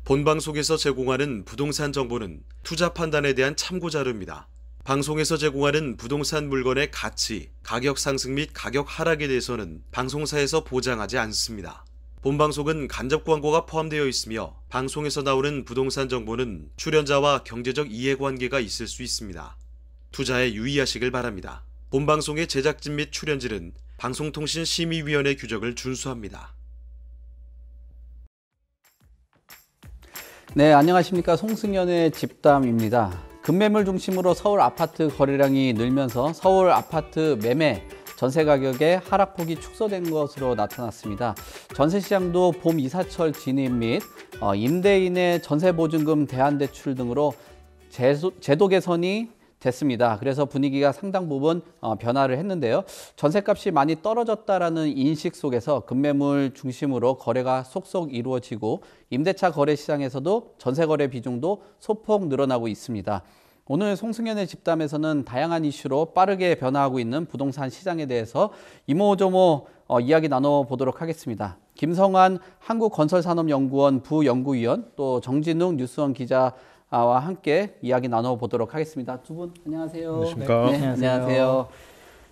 본방송에서 제공하는 부동산 정보는 투자 판단에 대한 참고 자료입니다. 방송에서 제공하는 부동산 물건의 가치, 가격 상승 및 가격 하락에 대해서는 방송사에서 보장하지 않습니다. 본방송은 간접 광고가 포함되어 있으며 방송에서 나오는 부동산 정보는 출연자와 경제적 이해관계가 있을 수 있습니다. 투자에 유의하시길 바랍니다. 본방송의 제작진 및 출연진은 방송통신심의위원회 규정을 준수합니다. 네, 안녕하십니까. 송승연의 집담입니다. 급매물 중심으로 서울 아파트 거래량이 늘면서 서울 아파트 매매 전세 가격의 하락폭이 축소된 것으로 나타났습니다. 전세시장도 봄 이사철 진입 및 임대인의 전세보증금 대환대출 등으로 제도 개선이 됐습니다. 그래서 분위기가 상당 부분 변화를 했는데요. 전세값이 많이 떨어졌다라는 인식 속에서 급매물 중심으로 거래가 속속 이루어지고 임대차 거래 시장에서도 전세 거래 비중도 소폭 늘어나고 있습니다. 오늘 송승연의 집담에서는 다양한 이슈로 빠르게 변화하고 있는 부동산 시장에 대해서 이모저모 이야기 나눠보도록 하겠습니다. 김성환 한국건설산업연구원 부연구위원, 또 정진웅 뉴스원 기자와 함께 이야기 나눠보도록 하겠습니다. 두 분 안녕하세요. 안녕하십니까. 네, 안녕하세요.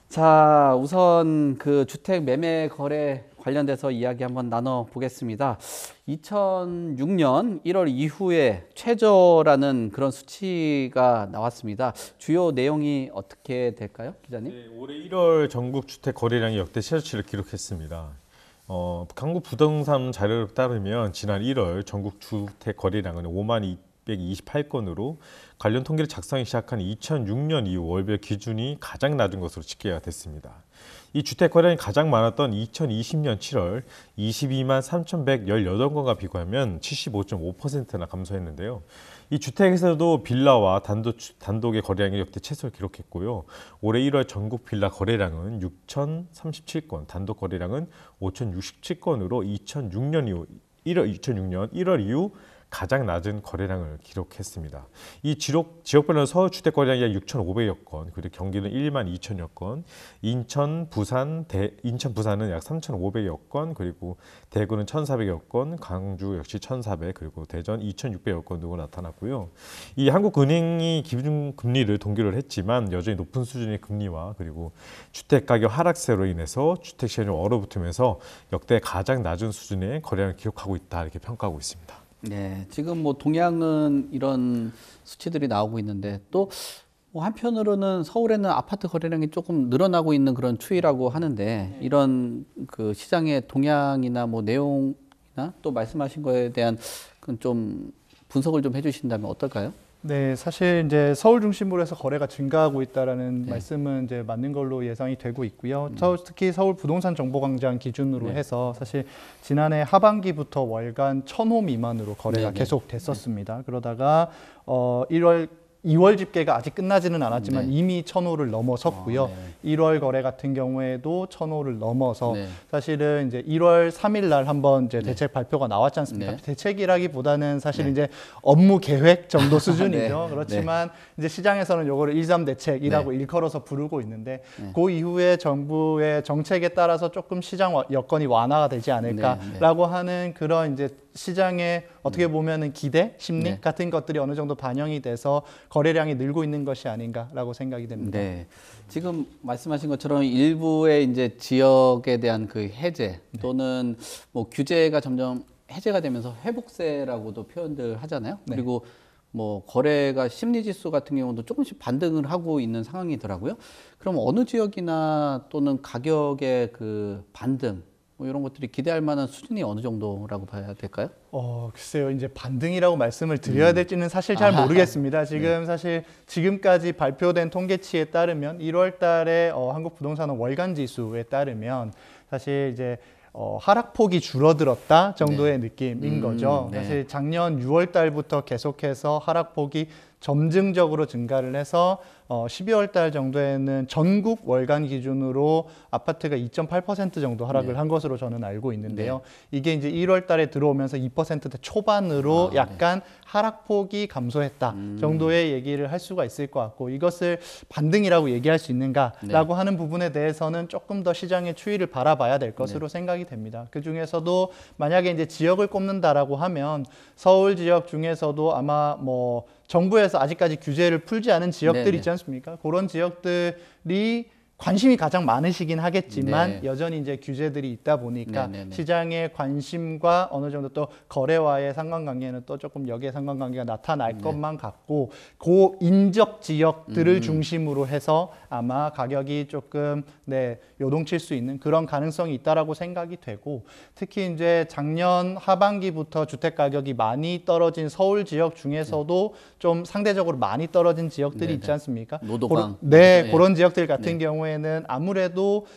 자, 우선 그 주택 매매 거래 관련돼서 이야기 한번 나눠보겠습니다. 2006년 1월 이후에 최저라는 그런 수치가 나왔습니다. 주요 내용이 어떻게 될까요, 기자님? 네, 올해 1월 전국 주택 거래량이 역대 최저치를 기록했습니다. 한국 부동산 자료에 따르면 지난 1월 전국 주택 거래량은 52,228건으로 관련 통계를 작성하기 시작한 2006년 이후 월별 기준이 가장 낮은 것으로 집계가 됐습니다. 이 주택 거래량이 가장 많았던 2020년 7월 223,118건과 비교하면 75.5%나 감소했는데요. 이 주택에서도 빌라와 단독의 거래량이 역대 최소를 기록했고요. 올해 1월 전국 빌라 거래량은 6,037건, 단독 거래량은 5,067건으로 2006년 1월 이후 가장 낮은 거래량을 기록했습니다. 이 지역별로 서울 주택 거래량이 약 6,500여 건, 그리고 경기는 12,000여 건, 인천, 부산은 약 3,500여 건, 그리고 대구는 1,400여 건, 광주 역시 1,400, 그리고 대전 2,600여 건 등으로 나타났고요. 이 한국은행이 기준금리를 동결을 했지만 여전히 높은 수준의 금리와 그리고 주택 가격 하락세로 인해서 주택 시장이 얼어붙으면서 역대 가장 낮은 수준의 거래량을 기록하고 있다, 이렇게 평가하고 있습니다. 네, 지금 뭐 동양은 이런 수치들이 나오고 있는데 또 뭐 한편으로는 서울에는 아파트 거래량이 조금 늘어나고 있는 그런 추이라고 하는데 이런 그 시장의 동향이나 뭐 내용이나 또 말씀하신 거에 대한 좀 분석을 좀 해주신다면 어떨까요? 네, 사실 이제 서울 중심으로 해서 거래가 증가하고 있다라는 말씀은 이제 맞는 걸로 예상이 되고 있고요. 특히 서울 부동산 정보광장 기준으로 해서 사실 지난해 하반기부터 월간 1,000호 미만으로 거래가 계속 됐었습니다. 그러다가 2월 집계가 아직 끝나지는 않았지만 이미 1,000호를 넘어섰고요. 1월 거래 같은 경우에도 1,000호를 넘어서 사실은 이제 1월 3일 날 한번 이제 대책 발표가 나왔지 않습니까? 대책이라기보다는 사실 이제 업무 계획 정도 수준이죠. 그렇지만 이제 시장에서는 요거를 1.3 대책이라고 일컬어서 부르고 있는데 그 이후에 정부의 정책에 따라서 조금 시장 여건이 완화가 되지 않을까라고 하는 그런 이제 시장의 어떻게 보면은 기대, 심리 같은 것들이 어느 정도 반영이 돼서 거래량이 늘고 있는 것이 아닌가라고 생각이 됩니다. 네. 지금 말씀하신 것처럼 일부의 이제 지역에 대한 그 해제 또는 뭐 규제가 점점 해제가 되면서 회복세라고도 표현들 하잖아요. 그리고 뭐 거래가 심리지수 같은 경우도 조금씩 반등을 하고 있는 상황이더라고요. 그럼 어느 지역이나 또는 가격의 그 반등 뭐 이런 것들이 기대할 만한 수준이 어느 정도라고 봐야 될까요? 글쎄요. 이제 반등이라고 말씀을 드려야 될지는 사실 잘 모르겠습니다. 지금 사실 지금까지 발표된 통계치에 따르면 1월 달에 한국 부동산 월간 지수에 따르면 사실 이제 하락폭이 줄어들었다 정도의 느낌인 거죠. 사실 작년 6월 달부터 계속해서 하락폭이 점증적으로 증가를 해서 12월 달 정도에는 전국 월간 기준으로 아파트가 2.8% 정도 하락을 한 것으로 저는 알고 있는데요. 이게 이제 1월 달에 들어오면서 2%대 초반으로 약간 하락폭이 감소했다 정도의 얘기를 할 수가 있을 것 같고, 이것을 반등이라고 얘기할 수 있는가라고 하는 부분에 대해서는 조금 더 시장의 추이를 바라봐야 될 것으로 생각이 됩니다. 그 중에서도 만약에 이제 지역을 꼽는다라고 하면 서울 지역 중에서도 아마 뭐 정부에서 아직까지 규제를 풀지 않은 지역들이 있지 않습니까? 그런 지역들이 관심이 가장 많으시긴 하겠지만 여전히 이제 규제들이 있다 보니까 시장의 관심과 어느 정도 또 거래와의 상관관계는 또 조금 역의 상관관계가 나타날 것만 같고, 그 인접 지역들을 중심으로 해서 아마 가격이 조금 요동칠 수 있는 그런 가능성이 있다라고 생각이 되고, 특히 이제 작년 하반기부터 주택 가격이 많이 떨어진 서울 지역 중에서도 좀 상대적으로 많이 떨어진 지역들이 있지 않습니까? 노도강. 그런 지역들 같은 경우에는 아무래도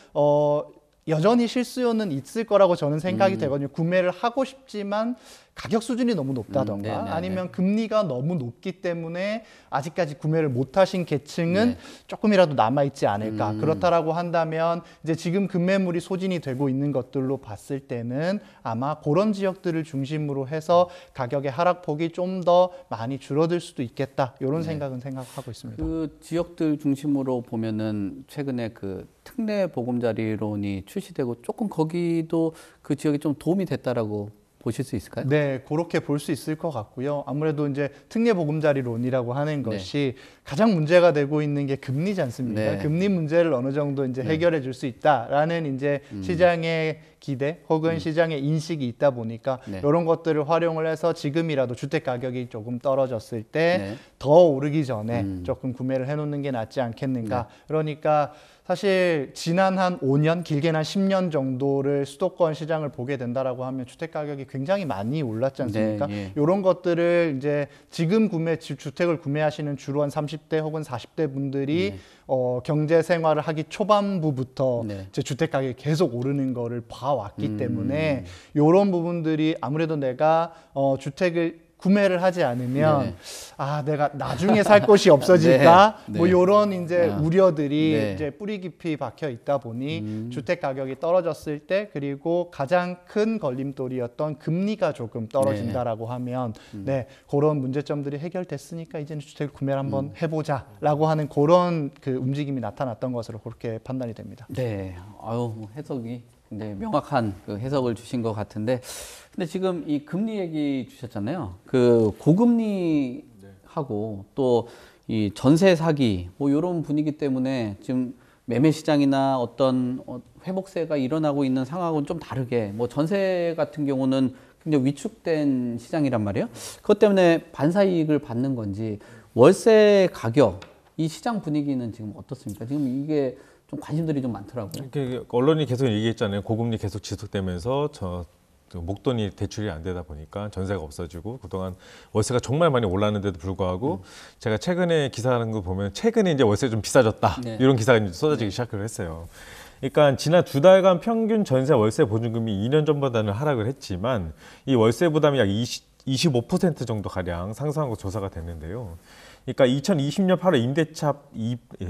여전히 실수요는 있을 거라고 저는 생각이 되거든요. 구매를 하고 싶지만 가격 수준이 너무 높다던가 아니면 금리가 너무 높기 때문에 아직까지 구매를 못 하신 계층은 조금이라도 남아있지 않을까. 그렇다라고 한다면 이제 지금 급매물이 소진이 되고 있는 것들로 봤을 때는 아마 그런 지역들을 중심으로 해서 가격의 하락폭이 좀 더 많이 줄어들 수도 있겠다. 이런 생각은 생각하고 있습니다. 그 지역들 중심으로 보면은 최근에 그 특례 보금자리론이 출시되고 조금 거기도 그 지역에 좀 도움이 됐다라고 보실 수 있을까요? 네, 그렇게 볼 수 있을 것 같고요. 아무래도 이제 특례 보금자리론이라고 하는 것이 가장 문제가 되고 있는 게 금리지 않습니까? 금리 문제를 어느 정도 이제 해결해 줄 수 있다라는 이제 시장의 기대 혹은 시장의 인식이 있다 보니까 이런 것들을 활용을 해서 지금이라도 주택 가격이 조금 떨어졌을 때 더 오르기 전에 조금 구매를 해놓는 게 낫지 않겠는가. 그러니까 사실 지난 한 5년, 길게는 한 10년 정도를 수도권 시장을 보게 된다라고 하면 주택 가격이 굉장히 많이 올랐지 않습니까? 이런 것들을 이제 지금 주택을 구매하시는 주로 한 30대 혹은 40대 분들이 경제 생활을 하기 초반부부터 이제 주택 가격이 계속 오르는 거를 봐왔기 때문에 이런 부분들이 아무래도 내가 주택을 구매를 하지 않으면 내가 나중에 살 곳이 없어질까? 뭐 이런 이제 우려들이 이제 뿌리 깊이 박혀 있다 보니 주택 가격이 떨어졌을 때, 그리고 가장 큰 걸림돌이었던 금리가 조금 떨어진다라고 하면 그런 문제점들이 해결됐으니까 이제는 주택을 구매를 한번 해보자라고 하는 그런 그 움직임이 나타났던 것으로 그렇게 판단이 됩니다. 네, 해석이 굉장히 명확한 그 해석을 주신 것 같은데, 근데 지금 이 금리 얘기 주셨잖아요. 그 고금리하고 또 이 전세 사기 뭐 이런 분위기 때문에 지금 매매 시장이나 어떤 회복세가 일어나고 있는 상황은 좀 다르게, 뭐 전세 같은 경우는 굉장히 위축된 시장이란 말이에요. 그것 때문에 반사이익을 받는 건지, 월세 가격, 이 시장 분위기는 지금 어떻습니까? 지금 이게 좀 관심들이 좀 많더라고요. 언론이 계속 얘기했잖아요. 고금리 계속 지속되면서 목돈이 대출이 안 되다 보니까 전세가 없어지고 그동안 월세가 정말 많이 올랐는데도 불구하고 제가 최근에 기사하는 거 보면 최근에 이제 월세가 좀 비싸졌다 이런 기사가 이제 쏟아지기 시작을 했어요. 그러니까 지난 2달간 평균 전세 월세 보증금이 2년 전보다는 하락을 했지만 이 월세 부담이 약 25% 정도 가량 상승한 거 조사가 됐는데요. 그러니까 2020년 8월 임대차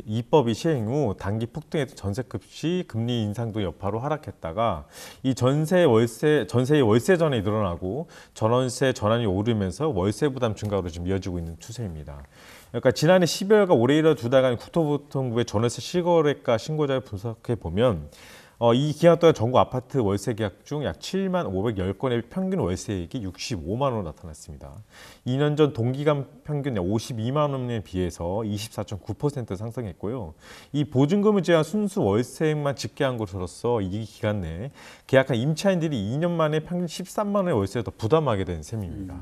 입법이 시행 후 단기 폭등했던 전세급이 금리 인상도 여파로 하락했다가 이 전세의 월세 전환이 늘어나고 전월세 전환이 오르면서 월세 부담 증가로 지금 이어지고 있는 추세입니다. 그러니까 지난해 12월과 올해 1월 2달간 국토교통부의 전월세 실거래가 신고자를 분석해 보면 이 기간 동안 전국 아파트 월세 계약 중 약 7만 510건의 평균 월세액이 65만 원 나타났습니다. 2년 전 동기간 평균 약 52만 원에 비해서 24.9% 상승했고요. 이 보증금을 제한 순수 월세액만 집계한 것으로서 이 기간 내에 계약한 임차인들이 2년 만에 평균 13만 원의 월세를 더 부담하게 된 셈입니다.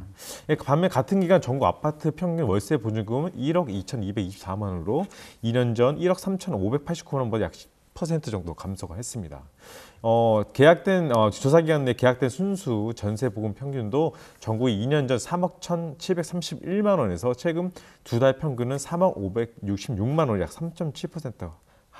반면 같은 기간 전국 아파트 평균 월세 보증금은 1억 2,224만 원으로 2년 전 1억 3,589만 원보다 약 10% 정도 감소가 했습니다. 조사 기간 내 계약된 순수 전세 보금 평균도 전국이 2년 전 3억 1,731만 원에서 최근 2달 평균은 3억 566만 원, 약 3.7%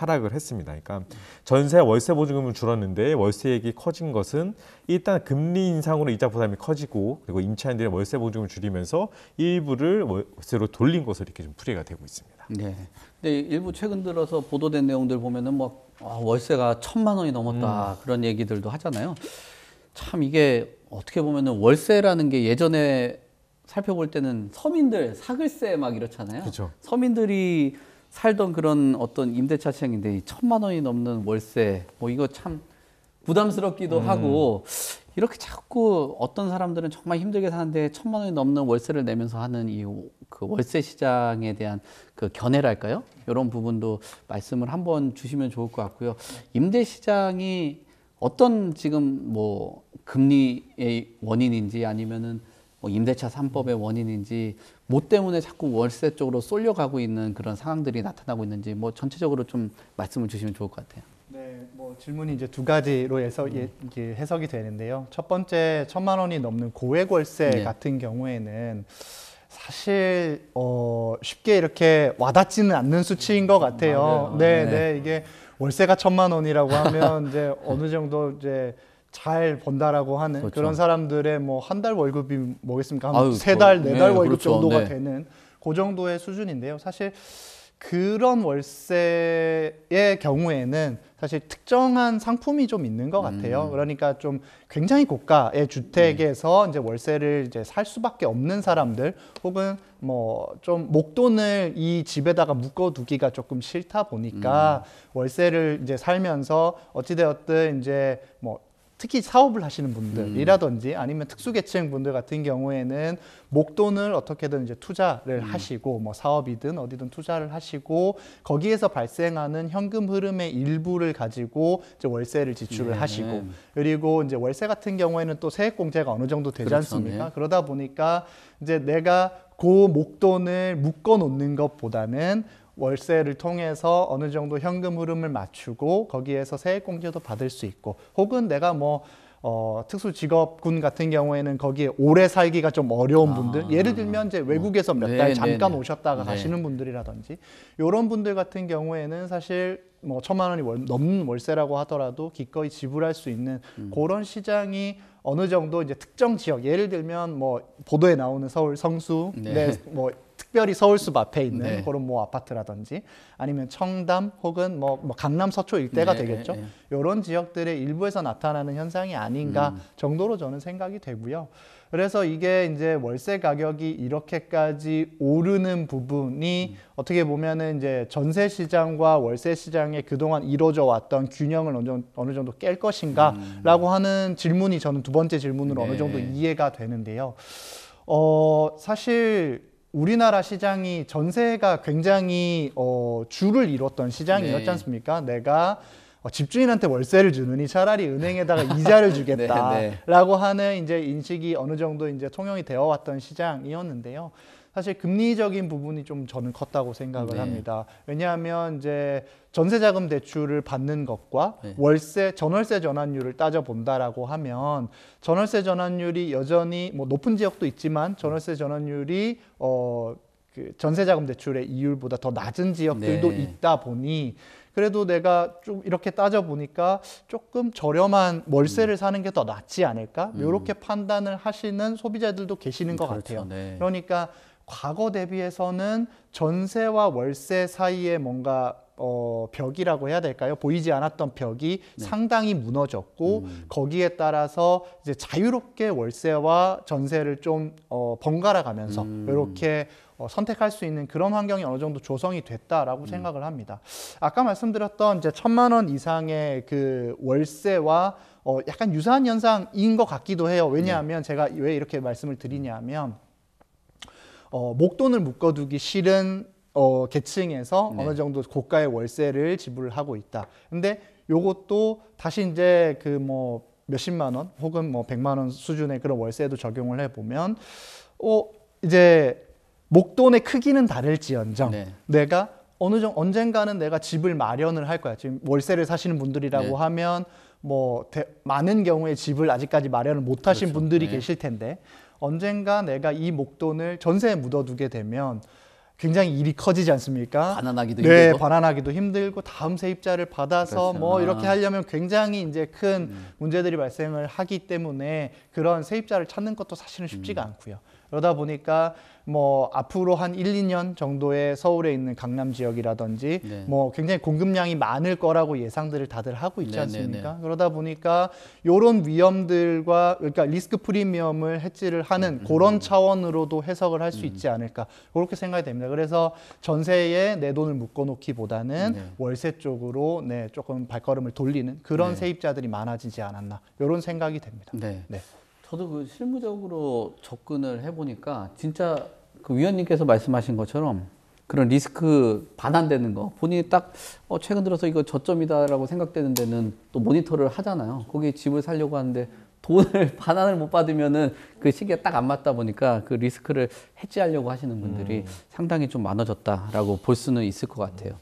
하락을 했습니다. 그러니까 전세 월세 보증금은 줄었는데 월세액이 커진 것은 일단 금리 인상으로 이자 부담이 커지고 그리고 임차인들의 월세 보증금을 줄이면서 일부를 월세로 돌린 것으로 이렇게 좀 풀이가 되고 있습니다. 네. 근데 일부 최근 들어서 보도된 내용들 보면은 뭐 월세가 1,000만 원이 넘었다 그런 얘기들도 하잖아요. 참 이게 어떻게 보면은 월세라는 게 예전에 살펴볼 때는 서민들 사글세 막 이렇잖아요. 그렇죠. 서민들이 살던 그런 어떤 임대차 시장인데 1,000만 원이 넘는 월세 뭐 이거 참 부담스럽기도 하고 이렇게 자꾸 어떤 사람들은 정말 힘들게 사는데 1,000만 원이 넘는 월세를 내면서 하는 이 그 월세 시장에 대한 그 견해랄까요? 이런 부분도 말씀을 한번 주시면 좋을 것 같고요. 임대 시장이 어떤 지금 뭐 금리의 원인인지 아니면은 뭐 임대차 3법의 원인인지 뭐 때문에 자꾸 월세 쪽으로 쏠려가고 있는 그런 상황들이 나타나고 있는지 뭐 전체적으로 좀 말씀을 주시면 좋을 것 같아요. 네, 뭐 질문이 이제 두 가지로 해서 이게 해석이 되는데요. 첫 번째 1,000만 원이 넘는 고액 월세 네. 같은 경우에는 사실 쉽게 이렇게 와닿지는 않는 수치인 것 같아요. 맞아요. 네, 네. 네, 이게 월세가 1,000만 원이라고 하면 이제 어느 정도 이제 잘 번다라고 하는 그렇죠. 그런 사람들의 뭐 한 달 월급이 뭐겠습니까? 아유, 한 세 달, 네 달 네, 월급 그렇죠. 정도가 네. 되는 그 정도의 수준인데요. 사실 그런 월세의 경우에는 사실 특정한 상품이 좀 있는 것 같아요. 그러니까 좀 굉장히 고가의 주택에서 이제 월세를 이제 살 수밖에 없는 사람들, 혹은 뭐 좀 목돈을 이 집에다가 묶어두기가 조금 싫다 보니까 월세를 이제 살면서 어찌되었든 이제 뭐 특히 사업을 하시는 분들이라든지 아니면 특수계층 분들 같은 경우에는 목돈을 어떻게든 이제 투자를 하시고 뭐 사업이든 어디든 투자를 하시고 거기에서 발생하는 현금 흐름의 일부를 가지고 이제 월세를 지출을 네. 하시고, 그리고 이제 월세 같은 경우에는 또 세액공제가 어느 정도 되지 그렇죠. 않습니까? 네. 그러다 보니까 이제 내가 그 목돈을 묶어 놓는 것보다는 월세를 통해서 어느 정도 현금 흐름을 맞추고 거기에서 세액공제도 받을 수 있고, 혹은 내가 뭐 특수직업군 같은 경우에는 거기에 오래 살기가 좀 어려운 분들, 예를 들면 이제 외국에서 몇 달 네, 잠깐 네, 네. 오셨다가 네. 가시는 분들이라든지 이런 분들 같은 경우에는 사실 뭐 1,000만 원이 넘는 월세라고 하더라도 기꺼이 지불할 수 있는 그런 시장이 어느 정도 이제 특정 지역, 예를 들면 뭐 보도에 나오는 서울 성수, 네. 뭐 특별히 서울숲 앞에 있는 네. 그런 뭐 아파트라든지 아니면 청담 혹은 뭐 강남 서초 일대가 네, 되겠죠. 네. 이런 지역들의 일부에서 나타나는 현상이 아닌가 정도로 저는 생각이 되고요. 그래서 이게 이제 월세 가격이 이렇게까지 오르는 부분이 어떻게 보면은 이제 전세 시장과 월세 시장에 그동안 이루어져 왔던 균형을 어느 정도 깰 것인가라고 하는 질문이 저는 두 번째 질문으로 네. 어느 정도 이해가 되는데요. 사실 우리나라 시장이 전세가 굉장히 주를 이뤘던 시장이었지 네. 않습니까? 내가 집주인한테 월세를 주느니 차라리 은행에다가 이자를 주겠다라고 하는 이제 인식이 어느 정도 이제 통용이 되어 왔던 시장이었는데요. 사실 금리적인 부분이 좀 저는 컸다고 생각을 네. 합니다. 왜냐하면 이제 전세자금 대출을 받는 것과 네. 전월세 전환율을 따져 본다라고 하면 전월세 전환율이 여전히 뭐 높은 지역도 있지만 전월세 전환율이 그 전세자금 대출의 이율보다 더 낮은 지역들도 네. 있다 보니 그래도 내가 좀 이렇게 따져 보니까 조금 저렴한 월세를 사는 게 더 낫지 않을까? 이렇게 판단을 하시는 소비자들도 계시는 것 그렇죠. 같아요. 네. 그러니까 과거 대비해서는 전세와 월세 사이에 뭔가 벽이라고 해야 될까요? 보이지 않았던 벽이 상당히 무너졌고 거기에 따라서 이제 자유롭게 월세와 전세를 좀 번갈아 가면서 이렇게 선택할 수 있는 그런 환경이 어느 정도 조성이 됐다라고 생각을 합니다. 아까 말씀드렸던 이제 1,000만 원 이상의 그 월세와 약간 유사한 현상인 것 같기도 해요. 왜냐하면 제가 왜 이렇게 말씀을 드리냐면 목돈을 묶어두기 싫은 계층에서 네. 어느 정도 고가의 월세를 지불을 하고 있다. 근데 요것도 다시 이제 그 뭐 몇십만 원 혹은 뭐 100만 원 수준의 그런 월세도 적용을 해보면 이제 목돈의 크기는 다를지언정 네. 내가 언젠가는 내가 집을 마련을 할 거야. 지금 월세를 사시는 분들이라고 네. 하면 뭐 많은 경우에 집을 아직까지 마련을 못 하신 그렇죠. 분들이 네. 계실 텐데 언젠가 내가 이 목돈을 전세에 묻어두게 되면 굉장히 일이 커지지 않습니까? 반환하기도 네, 힘들고. 반환하기도 힘들고 다음 세입자를 받아서 그렇죠. 뭐 이렇게 하려면 굉장히 이제 큰 문제들이 발생을 하기 때문에 그런 세입자를 찾는 것도 사실은 쉽지가 않고요. 그러다 보니까 뭐 앞으로 한 1, 2년 정도의 서울에 있는 강남 지역이라든지 네. 뭐 굉장히 공급량이 많을 거라고 예상들을 다들 하고 있지 네, 않습니까? 그러다 보니까 이런 위험들과 그러니까 리스크 프리미엄을 해지를 하는 그런 차원으로도 해석을 할 수 있지 않을까 그렇게 생각이 됩니다. 그래서 전세에 내 돈을 묶어놓기보다는 네. 월세 쪽으로 네, 조금 발걸음을 돌리는 그런 네. 세입자들이 많아지지 않았나 이런 생각이 됩니다. 네. 네. 저도 그 실무적으로 접근을 해보니까 진짜 그 위원님께서 말씀하신 것처럼 그런 리스크 반환되는 거 본인이 딱 최근 들어서 이거 저점이다라고 생각되는 데는 또 모니터를 하잖아요. 거기 집을 살려고 하는데 돈을 반환을 못 받으면은 그 시기가 딱 안 맞다 보니까 그 리스크를 해지하려고 하시는 분들이 상당히 좀 많아졌다라고 볼 수는 있을 것 같아요.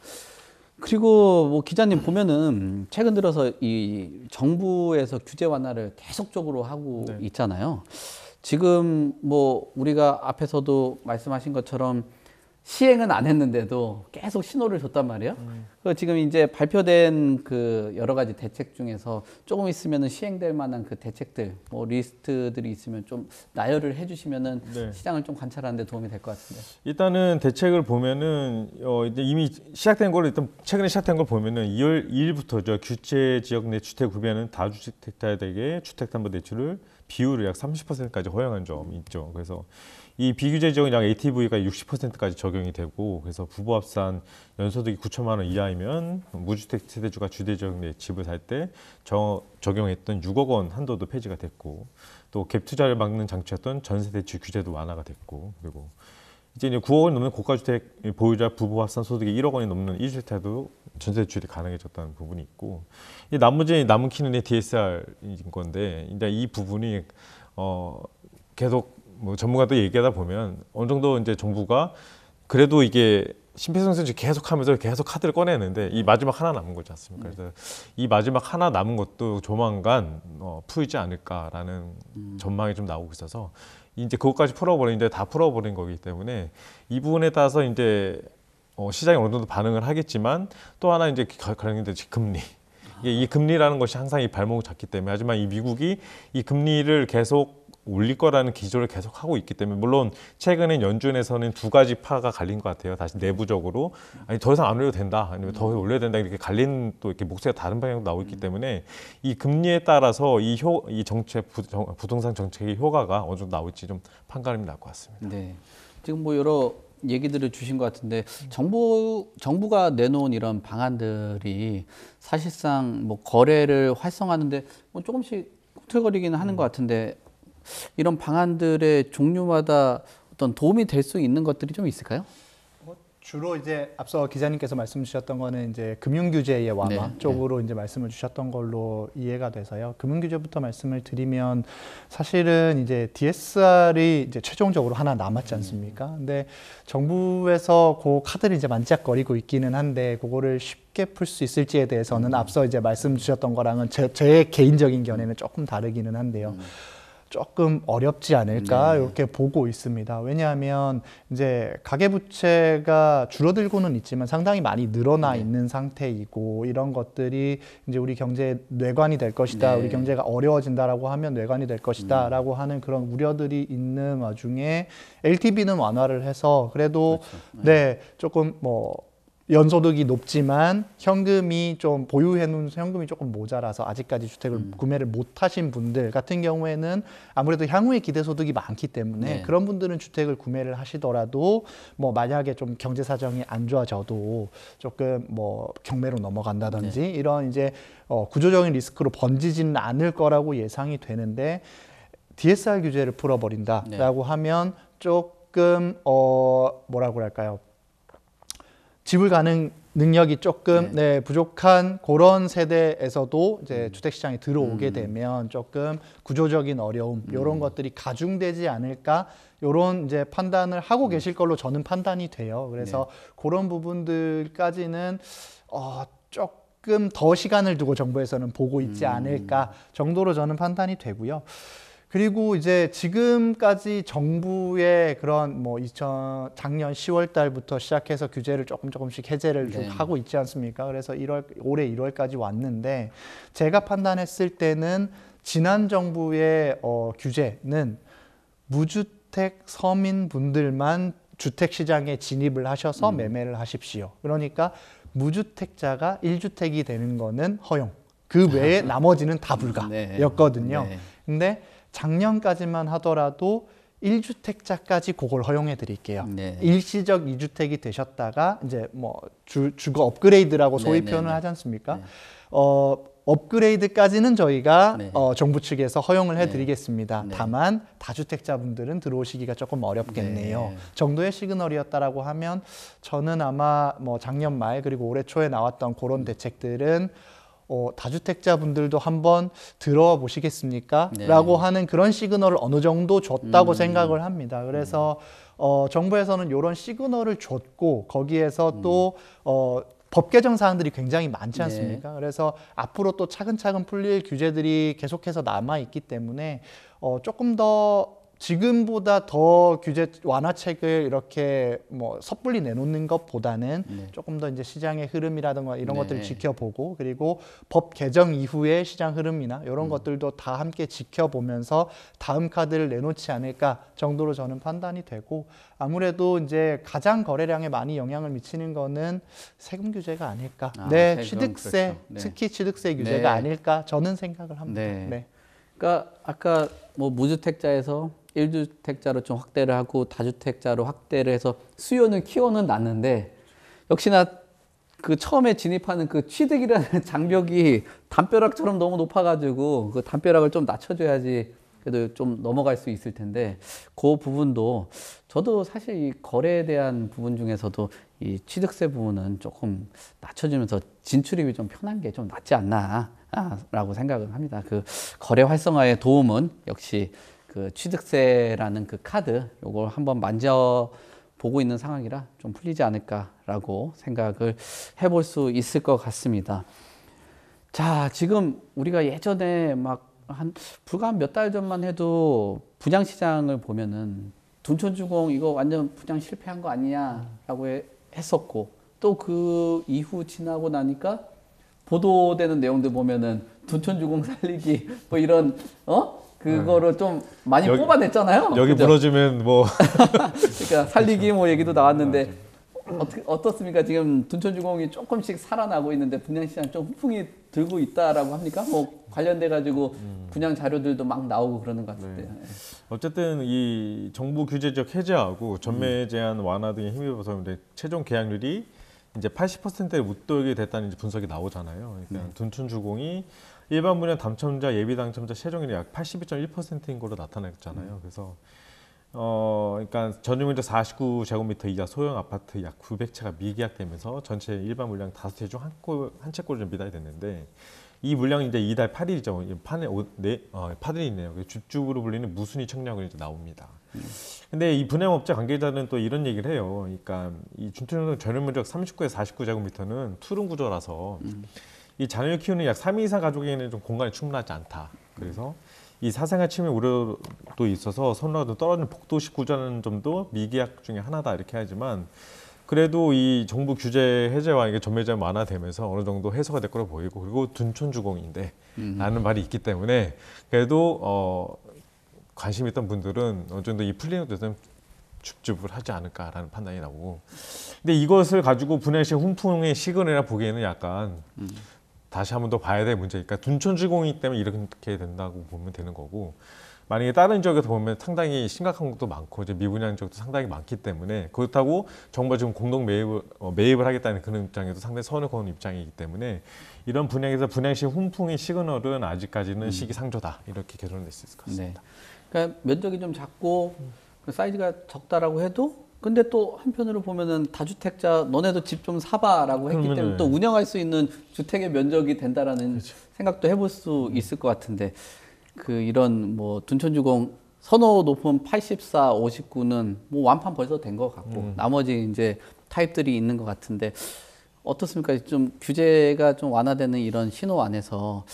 그리고 뭐 기자님 보면은 최근 들어서 이 정부에서 규제 완화를 계속적으로 하고 네. 있잖아요. 지금 뭐 우리가 앞에서도 말씀하신 것처럼 시행은 안 했는데도 계속 신호를 줬단 말이에요. 그 지금 이제 발표된 그 여러 가지 대책 중에서 조금 있으면은 시행될 만한 그 대책들, 뭐 리스트들이 있으면 좀 나열을 해주시면은 네. 시장을 좀 관찰하는 데 도움이 될 것 같은데. 일단은 대책을 보면은 이제 이미 시작된 걸 일단 최근에 시작된 걸 보면은 2월 2일부터죠. 규제 지역 내 주택 구매하는 다주택자들에게 주택담보대출을 비율을 약 30%까지 허용한 점이 있죠. 그래서 이 비규제 지역은 약 ATV가 60%까지 적용이 되고, 그래서 부부 합산 연소득이 9천만 원 이하이면 무주택 세대주가 주대 지역 내 집을 살 때 적용했던 6억 원 한도도 폐지가 됐고, 또 갭 투자를 막는 장치였던 전세 대출 규제도 완화가 됐고, 그리고 이제 9억 원 넘는 고가주택 보유자 부부 합산 소득이 1억 원이 넘는 1주택도 전세 대출이 가능해졌다는 부분이 있고, 이 나머지 남은 키는 DSR인 건데, 이제 이 부분이 계속 뭐 전문가도 얘기하다 보면 어느 정도 이제 정부가 그래도 이게 심폐소생술 계속하면서 계속 카드를 꺼내는데 이 마지막 하나 남은 거지 않습니까? 그래서 이 마지막 하나 남은 것도 조만간 풀지 않을까라는 전망이 좀 나오고 있어서 이제 그것까지 풀어버리는데 다 풀어버린 거기 때문에 이 부분에 따라서 이제 시장이 어느 정도 반응을 하겠지만, 또 하나 이제 관련된 금리. 이 금리라는 것이 항상 이 발목을 잡기 때문에, 하지만 이 미국이 이 금리를 계속 올릴 거라는 기조를 계속 하고 있기 때문에, 물론 최근에 연준에서는 두 가지 파가 갈린 것 같아요. 다시 내부적으로 아니 더 이상 안 올려도 된다, 아니면 더 올려야 된다, 이렇게 갈린 또 이렇게 목소리가 다른 방향으로 나오고 있기 때문에 이 금리에 따라서 이 정책 부동산 정책의 효과가 어느 정도 나올지 좀 판가름이 날 것 같습니다. 네. 지금 뭐 여러 얘기들을 주신 것 같은데 정부가 내놓은 이런 방안들이 사실상 뭐 거래를 활성화하는데 뭐 조금씩 꿈틀거리기는 하는 것 같은데, 이런 방안들의 종류마다 어떤 도움이 될 수 있는 것들이 좀 있을까요? 주로 이제 앞서 기자님께서 말씀 주셨던 거는 이제 금융규제의 완화 쪽으로 이제 말씀을 주셨던 걸로 이해가 돼서요. 금융규제부터 말씀을 드리면 사실은 이제 DSR이 이제 최종적으로 하나 남았지 않습니까? 근데 정부에서 그 카드를 이제 만지작거리고 있기는 한데, 그거를 쉽게 풀 수 있을지에 대해서는 앞서 이제 말씀 주셨던 거랑은 제 개인적인 견해는 조금 다르기는 한데요. 조금 어렵지 않을까 이렇게 보고 있습니다. 왜냐하면 이제 가계부채가 줄어들고는 있지만 상당히 많이 늘어나 있는 상태이고, 이런 것들이 이제 우리 경제의 뇌관이 될 것이다, 우리 경제가 어려워진다라고 하면 뇌관이 될 것이다라고 하는 그런 우려들이 있는 와중에 LTV는 완화를 해서 그래도 조금 뭐 연소득이 높지만 현금이 좀 보유해놓은 현금이 조금 모자라서 아직까지 주택을 구매를 못하신 분들 같은 경우에는 아무래도 향후에 기대소득이 많기 때문에 그런 분들은 주택을 구매를 하시더라도 뭐 만약에 좀 경제 사정이 안 좋아져도 조금 뭐 경매로 넘어간다든지 이런 이제 구조적인 리스크로 번지지는 않을 거라고 예상이 되는데, DSR 규제를 풀어버린다라고 하면 조금 뭐라고 할까요? 지불 가능 능력이 조금 부족한 그런 세대에서도 이제 주택 시장에 들어오게 되면 조금 구조적인 어려움 이런 것들이 가중되지 않을까, 이런 이제 판단을 하고 계실 걸로 저는 판단이 돼요. 그래서 그런 부분들까지는 조금 더 시간을 두고 정부에서는 보고 있지 않을까 정도로 저는 판단이 되고요. 그리고 이제 지금까지 정부의 그런 뭐 작년 10월 달부터 시작해서 규제를 조금씩 해제를 좀 하고 있지 않습니까? 그래서 올해 1월까지 왔는데 제가 판단했을 때는 지난 정부의 규제는 무주택 서민분들만 주택 시장에 진입을 하셔서 매매를 하십시오. 그러니까 무주택자가 1주택이 되는 거는 허용. 그 외에 나머지는 다 불가였거든요. 근데 작년까지만 하더라도 1주택자까지 그걸 허용해 드릴게요. 일시적 2주택이 되셨다가 이제 뭐 주거 업그레이드라고 소위 표현을 하지 않습니까? 업그레이드까지는 저희가 정부 측에서 허용을 해드리겠습니다. 다만 다주택자분들은 들어오시기가 조금 어렵겠네요. 정도의 시그널이었다라고 하면 저는 아마 뭐 작년 말 그리고 올해 초에 나왔던 그런 대책들은 다주택자분들도 한번 들어와 보시겠습니까? 라고 하는 그런 시그널을 어느 정도 줬다고 생각을 합니다. 그래서 정부에서는 이런 시그널을 줬고 거기에서 또 법 개정 사항들이 굉장히 많지 않습니까? 그래서 앞으로 또 차근차근 풀릴 규제들이 계속해서 남아있기 때문에 조금 더 지금보다 더 규제 완화책을 이렇게 뭐 섣불리 내놓는 것보다는 조금 더 이제 시장의 흐름이라든가 이런 것들을 지켜보고 그리고 법 개정 이후의 시장 흐름이나 이런 것들도 다 함께 지켜보면서 다음 카드를 내놓지 않을까 정도로 저는 판단이 되고 아무래도 이제 가장 거래량에 많이 영향을 미치는 거는 세금 규제가 아닐까. 세금, 취득세, 그렇죠. 특히 취득세 규제가 아닐까 저는 생각을 합니다. 그러니까 아까 뭐 무주택자에서 1주택자로 좀 확대를 하고 다주택자로 확대를 해서 수요는 키워는 놨는데 역시나 그 처음에 진입하는 그 취득이라는 장벽이 담벼락처럼 너무 높아가지고 그 담벼락을 좀 낮춰줘야지 그래도 좀 넘어갈 수 있을 텐데 그 부분도 저도 사실 이 거래에 대한 부분 중에서도 이 취득세 부분은 조금 낮춰주면서 진출입이 좀 편한 게 좀 낫지 않나 라고 생각을 합니다. 그 거래 활성화에 도움은 역시 그 취득세라는 그 카드 요걸 한번 만져보고 있는 상황이라 좀 풀리지 않을까라고 생각을 해볼 수 있을 것 같습니다. 자, 지금 우리가 예전에 막 불과 몇 달 전만 해도 분양시장을 보면은 둔촌주공 이거 완전 분양 실패한 거 아니냐라고 했었고 또 그 이후 지나고 나니까 보도되는 내용들 보면은 둔촌주공 살리기 뭐 이런 그거를 좀 많이 뽑아냈잖아요. 여기 그죠? 무너지면 뭐 그러니까 살리기 뭐 얘기도 나왔는데 어떻습니까? 지금 둔촌주공이 조금씩 살아나고 있는데 분양시장 좀 훈풍이 들고 있다라고 합니까? 뭐 관련돼 가지고 분양 자료들도 막 나오고 그러는 것 같은데. 어쨌든 이 정부 규제적 해제하고 전매 제한 완화 등에 힘입어서 이제 최종 계약률이 이제 80%에 웃돌게 됐다는 분석이 나오잖아요. 그러니까 둔촌주공이 일반 분양 당첨자, 예비 당첨자 최종률이 약 82.1%인 걸로 나타났잖아요. 그래서 그러니까 전용면적 49제곱미터 이하 소형 아파트 약 900채가 미계약되면서 전체 일반 물량 5채 중 한 채꼴이 좀 미달이 됐는데 이 물량이 이제 이달 8일이죠. 판에 8일이 있네요. 줍줍으로 불리는 무순위 청약을 이제 나옵니다. 근데 이 분양업체 관계자는 또 이런 얘기를 해요. 그러니까 이 준천동 전용면적 39에서 49제곱미터는 투룸 구조라서 이 자녀를 키우는 약 3인 이상 가족에게는 좀 공간이 충분하지 않다. 그래서 이 사생활 침해 우려도 있어서 선호도 떨어지는 복도식 구조라는 점도 미계약 중에 하나다 이렇게 하지만 그래도 이 정부 규제 해제와 이게 전매 제한 완화되면서 어느 정도 해소가 될 거로 보이고 그리고 둔촌주공인데 라는 말이 있기 때문에 그래도 관심 있던 분들은 어느 정도 이 풀리는 것도 좀 줍줍을 하지 않을까라는 판단이 나오고 근데 이것을 가지고 분양시장 훈풍의 시그널이라 보기에는 약간 다시 한 번 더 봐야 될 문제니까 둔촌주공이기 때문에 이렇게 된다고 보면 되는 거고 만약에 다른 지역에서 보면 상당히 심각한 것도 많고 이제 미분양 지역도 상당히 많기 때문에 그렇다고 정부가 지금 공동 매입을 하겠다는 그런 입장에도 상당히 선을 그은 입장이기 때문에 이런 분양에서 분양시장 훈풍의 시그널은 아직까지는 시기상조다 이렇게 결론낼 수 있을 것 같습니다. 그러니까 면적이 좀 작고 사이즈가 적다라고 해도 근데 또 한편으로 보면은 다주택자 너네도 집 좀 사봐라고 했기 때문에 또 운영할 수 있는 주택의 면적이 된다라는 생각도 해볼 수 있을 것 같은데 그 이런 뭐 둔촌주공 선호 높은 84, 59는 뭐 완판 벌써 된 것 같고 나머지 이제 타입들이 있는 것 같은데 어떻습니까? 좀 규제가 좀 완화되는 이런 신호 안에서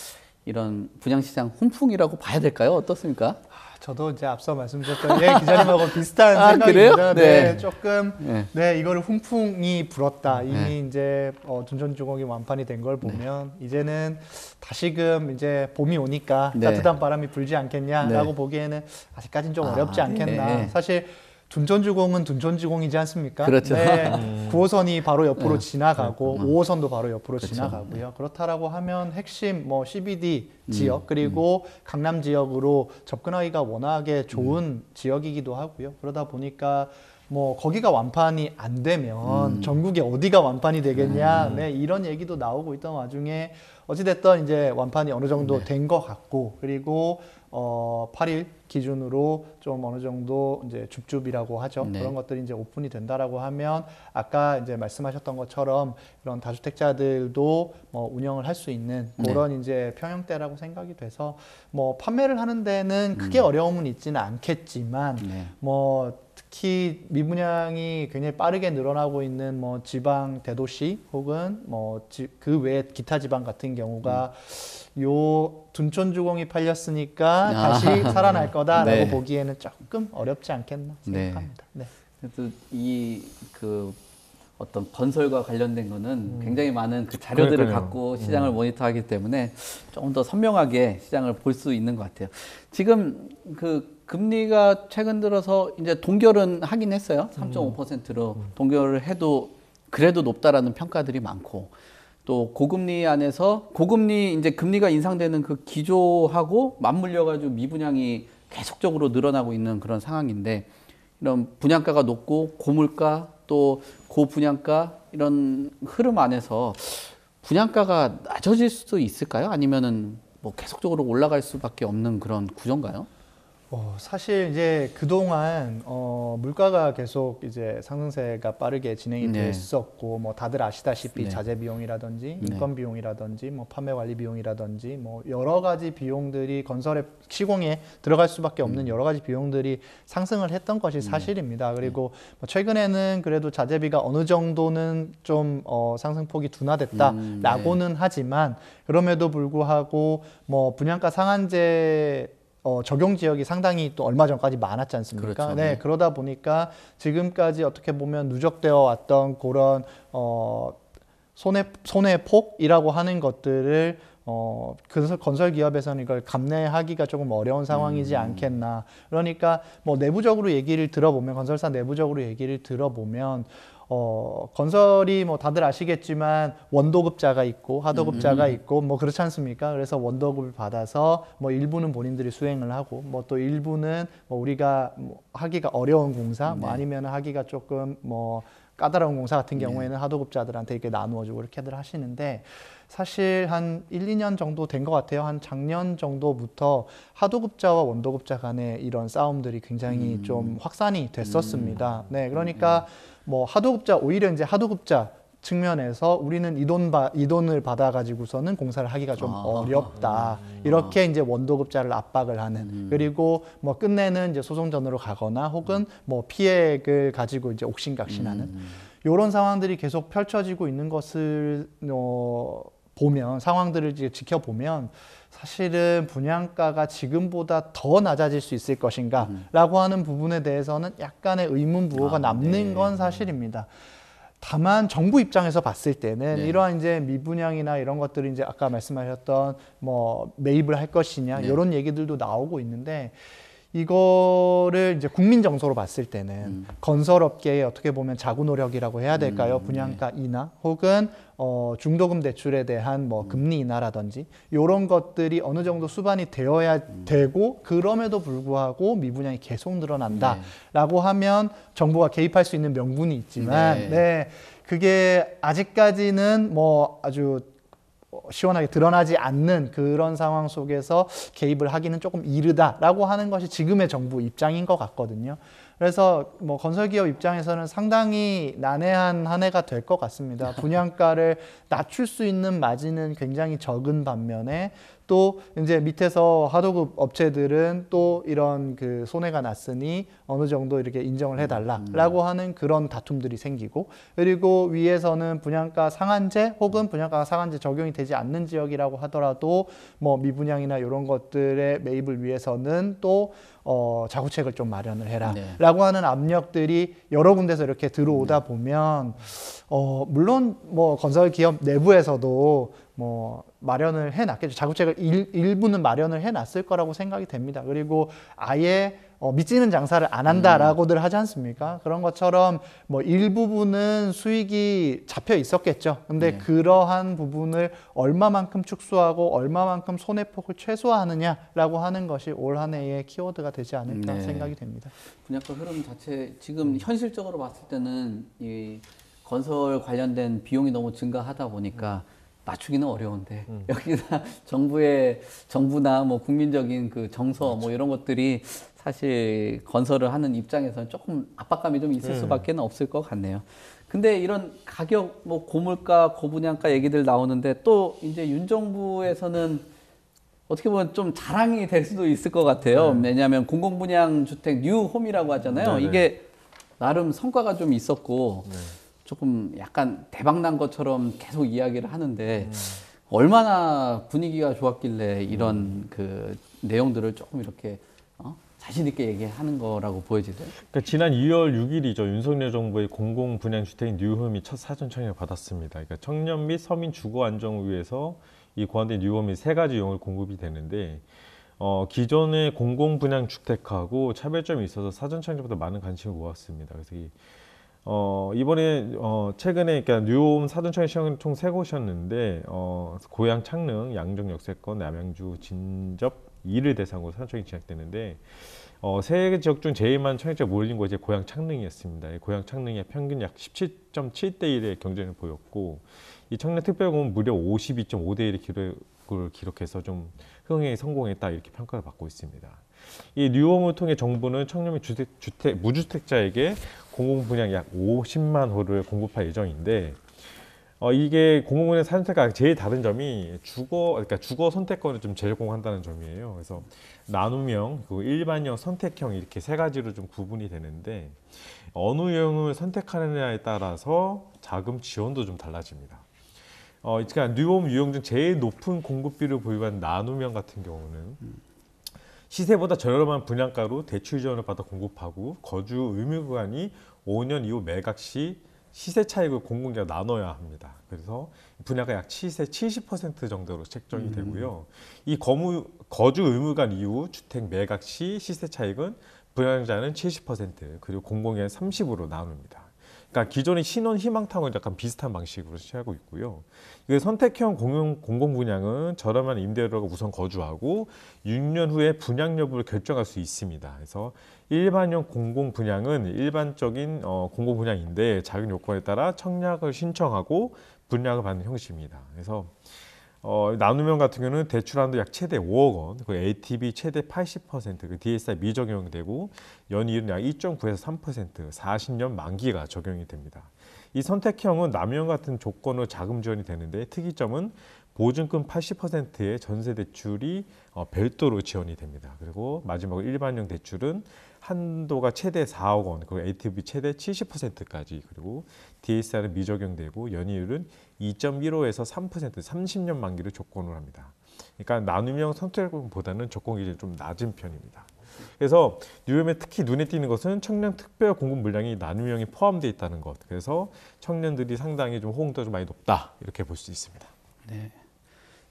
이런 분양시장 훈풍이라고 봐야 될까요? 어떻습니까? 저도 이제 앞서 말씀드렸던 기자님하고 비슷한 생각입니다. 그래요? 네. 조금 이거를 훈풍이 불었다. 이미 이제 둔촌주공이 완판이 된 걸 보면 이제는 다시금 이제 봄이 오니까 따뜻한 바람이 불지 않겠냐라고 보기에는 아직까지는 좀 어렵지 않겠나. 사실 둔촌주공은 둔촌주공이지 않습니까? 그렇죠. 9호선이 바로 옆으로 지나가고 5호선도 바로 옆으로 지나가고요. 그렇다라고 하면 핵심 CBD 지역 그리고 강남 지역으로 접근하기가 워낙에 좋은 지역이기도 하고요. 그러다 보니까 거기가 완판이 안 되면 전국에 어디가 완판이 되겠냐, 이런 얘기도 나오고 있던 와중에 어찌됐든 이제 완판이 어느 정도 된 것 같고, 그리고 8일 기준으로 좀 어느 정도 이제 줍줍이라고 하죠. 그런 것들이 이제 오픈이 된다라고 하면 아까 이제 말씀하셨던 것처럼 그런 다주택자들도 운영을 할 수 있는 그런 이제 평형대라고 생각이 돼서 판매를 하는 데는 크게 어려움은 있지는 않겠지만 특히 미분양이 굉장히 빠르게 늘어나고 있는 지방 대도시 혹은 그 외에 기타 지방 같은 경우가 요 둔촌주공이 팔렸으니까 다시 살아날 거다라고 보기에는 조금 어렵지 않겠나 생각합니다. 그래서 그 어떤 건설과 관련된 거는 굉장히 많은 그 자료들을 갖고 시장을 모니터하기 때문에 조금 더 선명하게 시장을 볼 수 있는 것 같아요. 지금 그 금리가 최근 들어서 이제 동결은 하긴 했어요. 3.5%로 동결을 해도 그래도 높다라는 평가들이 많고, 또 고금리 안에서 고금리 이제 금리가 인상되는 그 기조하고 맞물려 가지고 미분양이 계속적으로 늘어나고 있는 그런 상황인데, 이런 분양가가 높고 고물가 또 고분양가 이런 흐름 안에서 분양가가 낮아질 수도 있을까요? 아니면은 계속적으로 올라갈 수밖에 없는 그런 구조인가요? 사실 이제 그동안 물가가 계속 이제 상승세가 빠르게 진행이 됐었고, 다들 아시다시피 자재 비용이라든지 인건 비용이라든지 판매 관리 비용이라든지 여러 가지 비용들이 건설의 시공에 들어갈 수밖에 없는 여러 가지 비용들이 상승을 했던 것이 사실입니다. 그리고 최근에는 그래도 자재비가 어느 정도는 좀 상승폭이 둔화됐다라고는 하지만, 그럼에도 불구하고 분양가 상한제 적용 지역이 상당히 또 얼마 전까지 많았지 않습니까? 그렇죠. 그러다 보니까 지금까지 어떻게 보면 누적되어 왔던 그런 손해폭이라고 하는 것들을 건설 기업에서는 이걸 감내하기가 조금 어려운 상황이지 않겠나. 그러니까 내부적으로 얘기를 들어보면, 건설사 내부적으로 얘기를 들어보면 건설이 다들 아시겠지만 원도급자가 있고 하도급자가 있고 그렇지 않습니까? 그래서 원도급을 받아서 일부는 본인들이 수행을 하고 또 일부는 우리가 하기가 어려운 공사 아니면 하기가 조금 까다로운 공사 같은 경우에는 하도급자들한테 이렇게 나누어주고 이렇게들 하시는데, 사실 한 1, 2년 정도 된 것 같아요. 한 작년 정도부터 하도급자와 원도급자 간의 이런 싸움들이 굉장히 좀 확산이 됐었습니다. 그러니까 하도급자, 오히려 이제 하도급자 측면에서 우리는 이 돈을 받아가지고서는 공사를 하기가 좀 어렵다. 이렇게 이제 원도급자를 압박을 하는, 그리고 끝내는 이제 소송전으로 가거나 혹은 피해액을 가지고 이제 옥신각신하는 이런 상황들이 계속 펼쳐지고 있는 것을 보면, 상황들을 이제 지켜보면 사실은 분양가가 지금보다 더 낮아질 수 있을 것인가 라고 하는 부분에 대해서는 약간의 의문부호가 남는 건 사실입니다. 다만 정부 입장에서 봤을 때는 이러한 이제 미분양이나 이런 것들이 이제 아까 말씀하셨던 매입을 할 것이냐 이런 얘기들도 나오고 있는데, 이거를 이제 국민 정서로 봤을 때는 건설업계의 어떻게 보면 자구 노력이라고 해야 될까요? 분양가 인하 혹은 중도금 대출에 대한 금리 인하라든지 이런 것들이 어느 정도 수반이 되어야 되고, 그럼에도 불구하고 미분양이 계속 늘어난다라고 하면 정부가 개입할 수 있는 명분이 있지만 그게 아직까지는 아주 시원하게 드러나지 않는 그런 상황 속에서 개입을 하기는 조금 이르다라고 하는 것이 지금의 정부 입장인 것 같거든요. 그래서 건설기업 입장에서는 상당히 난해한 한 해가 될 것 같습니다. 분양가를 낮출 수 있는 마진은 굉장히 적은 반면에 또 이제 밑에서 하도급 업체들은 또 이런 그 손해가 났으니 어느 정도 이렇게 인정을 해달라라고 하는 그런 다툼들이 생기고, 그리고 위에서는 분양가 상한제 혹은 분양가 상한제 적용이 되지 않는 지역이라고 하더라도 뭐 미분양이나 이런 것들의 매입을 위해서는 또 자구책을 좀 마련을 해라라고 하는 압력들이 여러 군데서 이렇게 들어오다 보면 물론 뭐 건설 기업 내부에서도 뭐 마련을 해놨겠죠. 자구책을 일부는 마련을 해놨을 거라고 생각이 됩니다. 그리고 아예 미치는 장사를 안 한다라고들 하지 않습니까? 그런 것처럼 뭐 일부분은 수익이 잡혀 있었겠죠. 근데 그러한 부분을 얼마만큼 축소하고 얼마만큼 손해폭을 최소화하느냐라고 하는 것이 올 한 해의 키워드가 되지 않을까 생각이 됩니다. 분양가 흐름 자체 지금 현실적으로 봤을 때는 이 건설 관련된 비용이 너무 증가하다 보니까 맞추기는 어려운데 여기다 정부나 뭐 국민적인 그 정서 뭐 이런 것들이 사실 건설을 하는 입장에서는 조금 압박감이 좀 있을 수밖에 없을 것 같네요. 근데 이런 가격, 뭐 고물가, 고분양가 얘기들 나오는데 또 이제 윤 정부에서는 어떻게 보면 좀 자랑이 될 수도 있을 것 같아요. 왜냐하면 공공분양 주택 뉴홈이라고 하잖아요. 이게 나름 성과가 좀 있었고 조금 약간 대박난 것처럼 계속 이야기를 하는데 얼마나 분위기가 좋았길래 이런 그 내용들을 조금 이렇게 자신 있게 얘기하는 거라고 보여지세요? 그러니까 지난 2월 6일이죠. 윤석열 정부의 공공분양주택 뉴홈이 첫 사전 청약을 받았습니다. 그러니까 청년 및 서민 주거 안정을 위해서 이 고안된 뉴홈이 3가지 유형을 공급이 되는데 기존의 공공분양주택하고 차별점이 있어서 사전 청약보다 많은 관심을 모았습니다. 그래서 이번에 최근에 그러니까 뉴홈 사전 청약 시험은 총 3곳이었는데 고양, 창릉, 양정, 역세권, 남양주, 진접 2를 대상으로 사전 청약이 진행되는데 3지역 중 제일 많은 청약자가 몰린 곳이 고양 창릉이었습니다. 고양 창릉이 평균 약 17.7대 1의 경쟁을 보였고 이 청량특별공은 무려 52.5대 1의 기록해서 좀 흥행에 성공했다 이렇게 평가를 받고 있습니다. 이 뉴홈을 통해 정부는 청년 및 무주택자에게 공공분양 약 50만 호를 공급할 예정인데 이게 공공분양 선택과 제일 다른 점이 그러니까 주거 선택권을 좀 제공한다는 점이에요. 그래서 나눔형, 그 일반형, 선택형 이렇게 3가지로 좀 구분이 되는데 어느 유형을 선택하느냐에 따라서 자금 지원도 좀 달라집니다. 그러니까 뉴홈 유형 중 제일 높은 공급비를 보유한 나눔형 같은 경우는 시세보다 저렴한 분양가로 대출 지원을 받아 공급하고 거주 의무 구간이 5년 이후 매각 시 시세 차익을 공공기관과 나눠야 합니다. 그래서 분야가 약 시세 70% 정도로 책정이 되고요. 이 거주 의무관 이후 주택 매각 시 시세 차익은 분양자는 70% 그리고 공공기관 30으로 나눕니다. 그러니까 기존의 신혼 희망타운과 약간 비슷한 방식으로 시행하고 있고요. 이 선택형 공공분양은 저렴한 임대료가 우선 거주하고 6년 후에 분양 여부를 결정할 수 있습니다. 그래서 일반형 공공분양은 일반적인 공공분양인데 작은 요건에 따라 청약을 신청하고 분양을 받는 형식입니다. 그래서 나눔형 같은 경우는 대출 한도 약 최대 5억 원, 그 LTV 최대 80%, 그 DSR 미적용되고 연이율은 약 2.9에서 3%, 40년 만기가 적용이 됩니다. 이 선택형은 남형 같은 조건으로 자금 지원이 되는데 특이점은 보증금 80%의 전세 대출이 별도로 지원이 됩니다. 그리고 마지막으로 일반형 대출은 한도가 최대 4억 원, 그리고 LTV 최대 70%까지, 그리고 DSR은 미적용되고 연이율은 2.15에서 3%, 30년 만기를 조건으로 합니다. 그러니까 나눔형 선택보다는 조건 기준이 좀 낮은 편입니다. 그래서 뉴홈에 특히 눈에 띄는 것은 청년 특별 공급 물량이 나눔형이 포함되어 있다는 것. 그래서 청년들이 상당히 좀 호응도가 좀 많이 높다 이렇게 볼 수 있습니다. 네.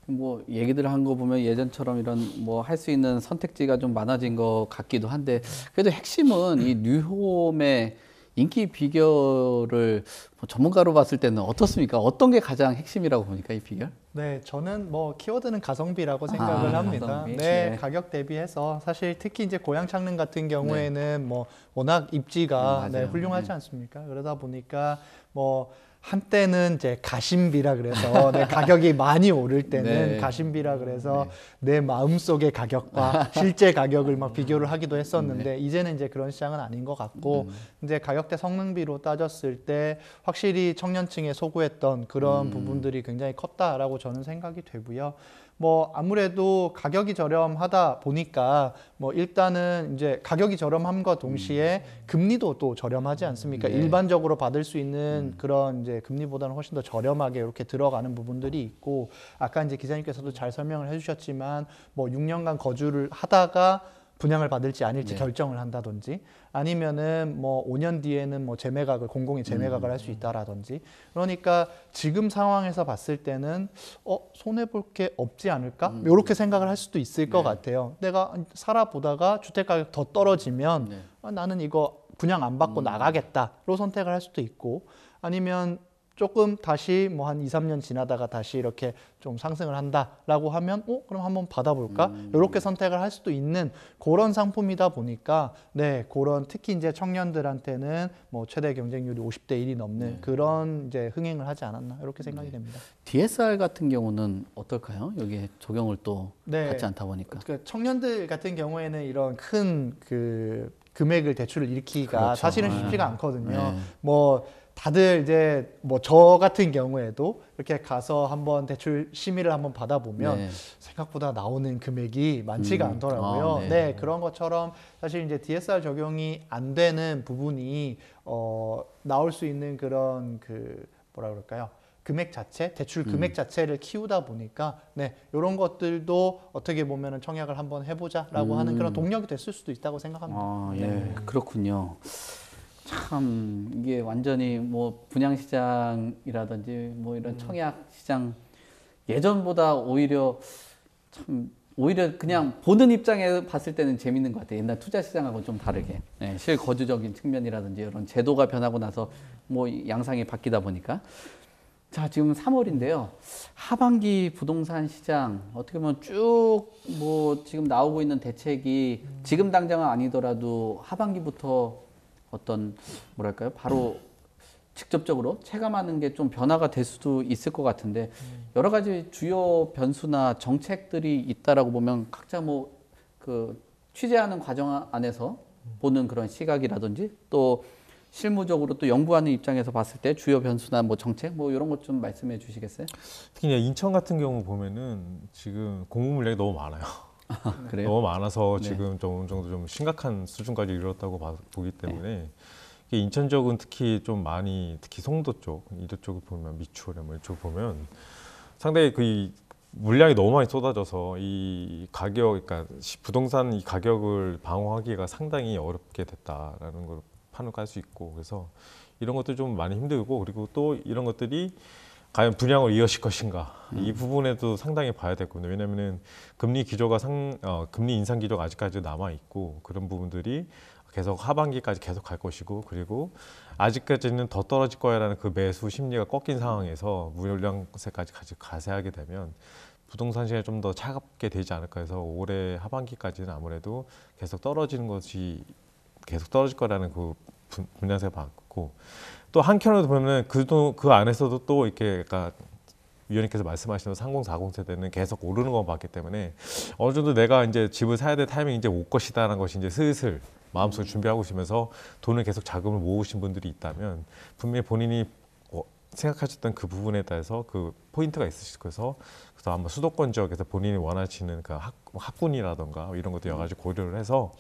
뭐 얘기들 한 거 보면 예전처럼 이런 뭐 할 수 있는 선택지가 좀 많아진 것 같기도 한데 그래도 핵심은 이 뉴홈의 인기 비결을 뭐 전문가로 봤을 때는 어떻습니까? 어떤 게 가장 핵심이라고 보니까 이 비결? 네, 저는 뭐 키워드는 가성비라고 생각을 합니다. 가성비. 네, 네. 가격 대비해서 사실 특히 이제 고양 창릉 같은 경우에는 뭐 워낙 입지가 맞아요. 훌륭하지 않습니까? 그러다 보니까 뭐 한때는 이제 가심비라 그래서 내 가격이 많이 오를 때는 네. 가심비라 그래서 내 마음속의 가격과 실제 가격을 막 비교를 하기도 했었는데 이제는 이제 그런 시장은 아닌 것 같고 이제 가격대 성능비로 따졌을 때 확실히 청년층에 소구했던 그런 부분들이 굉장히 컸다라고 저는 생각이 되고요. 뭐 아무래도 가격이 저렴하다 보니까 뭐 일단은 이제 가격이 저렴함과 동시에 금리도 또 저렴하지 않습니까? 네. 일반적으로 받을 수 있는 그런 이제 금리보다는 훨씬 더 저렴하게 이렇게 들어가는 부분들이 있고, 아까 이제 기자님께서도 잘 설명을 해주셨지만 뭐 6년간 거주를 하다가 분양을 받을지 아닐지 네. 결정을 한다든지, 아니면은 뭐 5년 뒤에는 뭐 재매각을 공공이 재매각을 할 수 있다라든지, 그러니까 지금 상황에서 봤을 때는 손해 볼 게 없지 않을까? 이렇게 생각을 할 수도 있을 것 같아요. 내가 살아보다가 주택 가격 더 떨어지면 네. 나는 이거 분양 안 받고 나가겠다로 선택을 할 수도 있고, 아니면 조금 다시 뭐 한 2, 3년 지나다가 다시 이렇게 좀 상승을 한다라고 하면 그럼 한번 받아볼까? 이렇게 선택을 할 수도 있는 그런 상품이다 보니까, 네, 그런 특히 이제 청년들한테는 뭐 최대 경쟁률이 50대 1이 넘는 그런 이제 흥행을 하지 않았나 이렇게 생각이 됩니다. DSR 같은 경우는 어떨까요? 여기에 적용을 또 네. 받지 않다 보니까. 그러니까 청년들 같은 경우에는 이런 큰 그 금액을 대출을 잃기가 그렇죠. 사실은 쉽지가 않거든요. 네. 뭐 다들 이제 뭐 저 같은 경우에도 이렇게 가서 한번 대출 심의를 한번 받아보면 네. 생각보다 나오는 금액이 많지가 않더라고요. 아, 네. 네, 그런 것처럼 사실 이제 DSR 적용이 안 되는 부분이 나올 수 있는 그런 그 뭐라 그럴까요? 금액 자체, 대출 금액 자체를 키우다 보니까, 네, 이런 것들도 어떻게 보면은 청약을 한번 해보자라고 하는 그런 동력이 됐을 수도 있다고 생각합니다. 아, 예. 그렇군요. 참 이게 완전히 뭐 분양 시장이라든지 뭐 이런 청약 시장 예전보다 오히려 그냥 보는 입장에 봤을 때는 재밌는 것 같아요. 옛날 투자 시장하고 좀 다르게. 네, 실거주적인 측면이라든지 이런 제도가 변하고 나서 뭐 양상이 바뀌다 보니까. 자, 지금 3월인데요. 하반기 부동산 시장 어떻게 보면 쭉 뭐 지금 나오고 있는 대책이 지금 당장은 아니더라도 하반기부터 어떤 뭐랄까요? 바로 직접적으로 체감하는 게 좀 변화가 될 수도 있을 것 같은데, 여러 가지 주요 변수나 정책들이 있다라고 보면 각자 뭐 그 취재하는 과정 안에서 보는 그런 시각이라든지 또 실무적으로 또 연구하는 입장에서 봤을 때 주요 변수나 뭐 정책 뭐 이런 것 좀 말씀해 주시겠어요? 특히 이제 인천 같은 경우 보면은 지금 공급 물량이 너무 많아요. 그래요? 너무 많아서 네. 지금 좀 어느 정도 좀 심각한 수준까지 이르렀다고 보기 때문에 이게 인천 쪽은 특히 좀 많이, 특히 송도 쪽 이쪽을 보면 미추홀 뭐 이쪽 보면 상당히 그 물량이 너무 많이 쏟아져서 이 가격, 그러니까 부동산 이 가격을 방어하기가 상당히 어렵게 됐다라는 걸 판을 수 있고, 그래서 이런 것도 좀 많이 힘들고, 그리고 또 이런 것들이 과연 분양을 이어질 것인가, 이 부분에도 상당히 봐야 되거든요. 왜냐하면은 금리 기조가 금리 인상 기조가 아직까지 남아 있고, 그런 부분들이 계속 하반기까지 계속 갈 것이고, 그리고 아직까지는 더 떨어질 거야라는 그 매수 심리가 꺾인 상황에서 물량세까지 가세하게 되면 부동산 시장이 좀 더 차갑게 되지 않을까 해서 올해 하반기까지는 아무래도 계속 떨어지는 것이 계속 떨어질 거라는 그 분야세 봤고, 또 한켠으로 보면 그 안에서도 또 이렇게 그러니까 위원님께서 말씀하시는 30, 40 세대는 계속 오르는 거 봤기 때문에 어느 정도 내가 이제 집을 사야 될 타이밍이 이제 올 것이다라는 것이 이제 슬슬 마음속에 준비하고 있으면서 돈을 계속 자금을 모으신 분들이 있다면 분명히 본인이 생각하셨던 그 부분에 대해서 그 포인트가 있으실 거여서, 그래서 아마 수도권 지역에서 본인이 원하시는 그 학군이라던가 이런 것도 여러 가지 고려를 해서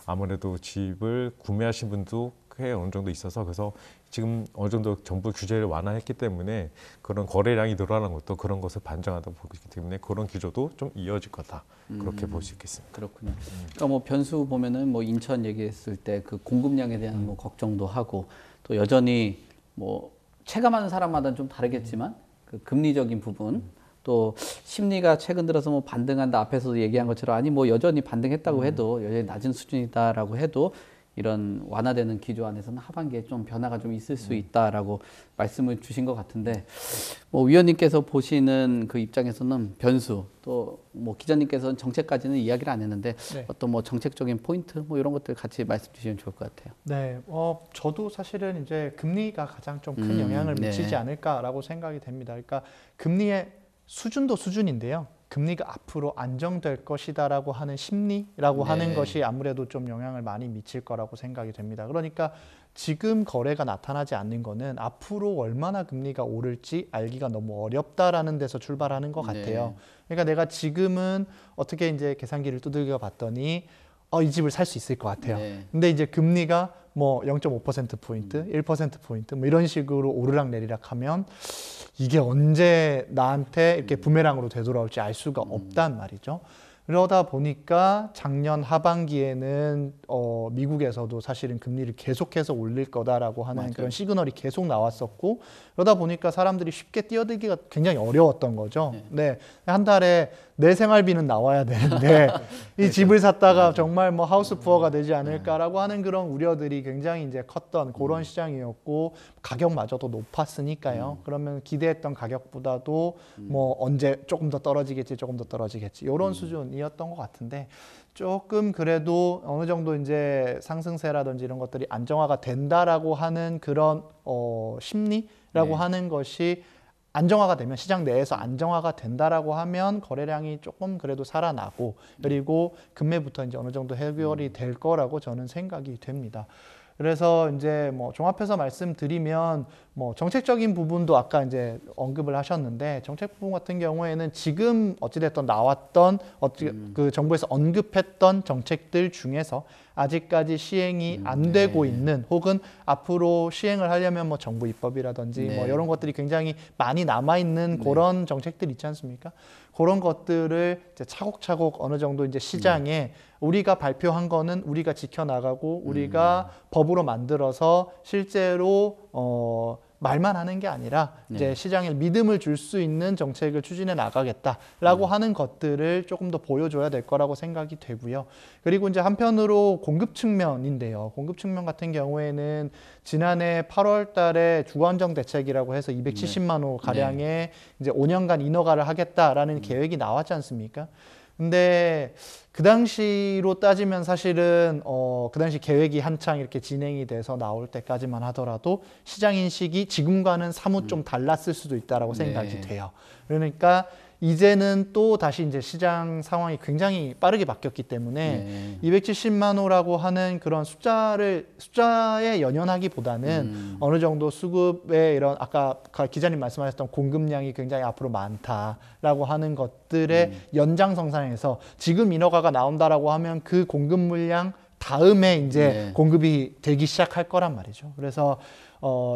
아무래도 집을 구매하신 분도 꽤 어느 정도 있어서, 그래서 지금 어느 정도 정부 규제를 완화했기 때문에 그런 거래량이 늘어나는 것도 그런 것을 반증하다 보기 때문에 그런 기조도 좀 이어질 거다, 그렇게 볼 수 있겠습니다. 그렇군요. 그러니까 뭐 변수 보면은 뭐 인천 얘기했을 때 그 공급량에 대한 뭐 걱정도 하고, 또 여전히 뭐 체감하는 사람마다 좀 다르겠지만 그 금리적인 부분, 또 심리가 최근 들어서 뭐 반등한다 앞에서도 얘기한 것처럼, 아니 뭐 여전히 반등했다고 해도 여전히 낮은 수준이다라고 해도 이런 완화되는 기조 안에서는 하반기에 좀 변화가 좀 있을 수 있다라고 말씀을 주신 것 같은데, 뭐 위원님께서 보시는 그 입장에서는 변수, 또 뭐 기자님께서는 정책까지는 이야기를 안 했는데 네. 어떤 뭐 정책적인 포인트 뭐 이런 것들 같이 말씀 주시면 좋을 것 같아요. 네, 저도 사실은 이제 금리가 가장 좀 큰 영향을 네. 미치지 않을까라고 생각이 됩니다. 그러니까 금리의 수준도 수준인데요. 금리가 앞으로 안정될 것이다라고 하는 심리라고 네. 하는 것이 아무래도 좀 영향을 많이 미칠 거라고 생각이 됩니다. 그러니까 지금 거래가 나타나지 않는 거는 앞으로 얼마나 금리가 오를지 알기가 너무 어렵다라는 데서 출발하는 것 같아요. 네. 그러니까 내가 지금은 어떻게 이제 계산기를 두들겨 봤더니 이 집을 살 수 있을 것 같아요. 네. 근데 이제 금리가 뭐 0.5%포인트, 1%포인트 뭐 이런 식으로 오르락 내리락 하면 이게 언제 나한테 이렇게 부메랑으로 되돌아올지 알 수가 없단 말이죠. 그러다 보니까 작년 하반기에는 미국에서도 사실은 금리를 계속해서 올릴 거다라고 하는 맞아요. 그런 시그널이 계속 나왔었고, 그러다 보니까 사람들이 쉽게 뛰어들기가 굉장히 어려웠던 거죠. 네, 한 달에 내 생활비는 나와야 되는데 이 집을 샀다가 정말 뭐 하우스 푸어가 되지 않을까라고 하는 그런 우려들이 굉장히 이제 컸던 그런 시장이었고, 가격마저도 높았으니까요. 그러면 기대했던 가격보다도 뭐 언제 조금 더 떨어지겠지, 조금 더 떨어지겠지 이런 수준이었던 것 같은데, 조금 그래도 어느 정도 이제 상승세라든지 이런 것들이 안정화가 된다라고 하는 그런 심리라고 하는 것이 안정화가 되면, 시장 내에서 안정화가 된다라고 하면 거래량이 조금 그래도 살아나고, 그리고 금매부터 이제 어느 정도 해결이 될 거라고 저는 생각이 됩니다. 그래서 이제 뭐 종합해서 말씀드리면, 뭐 정책적인 부분도 아까 이제 언급을 하셨는데, 정책 부분 같은 경우에는 지금 어찌됐든 나왔던 그 정부에서 언급했던 정책들 중에서 아직까지 시행이 안 되고 있는, 혹은 앞으로 시행을 하려면 뭐 정부 입법이라든지 뭐 이런 것들이 굉장히 많이 남아 있는 그런 정책들 있지 않습니까? 그런 것들을 이제 차곡차곡 어느 정도 이제 시장에 우리가 발표한 거는 우리가 지켜나가고, 우리가 법으로 만들어서 실제로 말만 하는 게 아니라 이제 시장에 믿음을 줄 수 있는 정책을 추진해 나가겠다라고 하는 것들을 조금 더 보여줘야 될 거라고 생각이 되고요. 그리고 이제 한편으로 공급 측면인데요. 공급 측면 같은 경우에는 지난해 8월 달에 주거안정 대책이라고 해서 270만 호 가량의 이제 5년간 인허가를 하겠다라는 계획이 나왔지 않습니까? 근데 그 당시로 따지면 사실은 그 당시 계획이 한창 이렇게 진행이 돼서 나올 때까지만 하더라도 시장 인식이 지금과는 사뭇 좀 달랐을 수도 있다라고 생각이 돼요. 그러니까 이제는 또 다시 이제 시장 상황이 굉장히 빠르게 바뀌었기 때문에 270만 호라고 하는 그런 숫자에 연연하기보다는 어느 정도 수급의 이런, 아까 기자님 말씀하셨던 공급량이 굉장히 앞으로 많다라고 하는 것들의 연장선상에서 지금 인허가가 나온다라고 하면 그 공급 물량 다음에 이제 공급이 되기 시작할 거란 말이죠. 그래서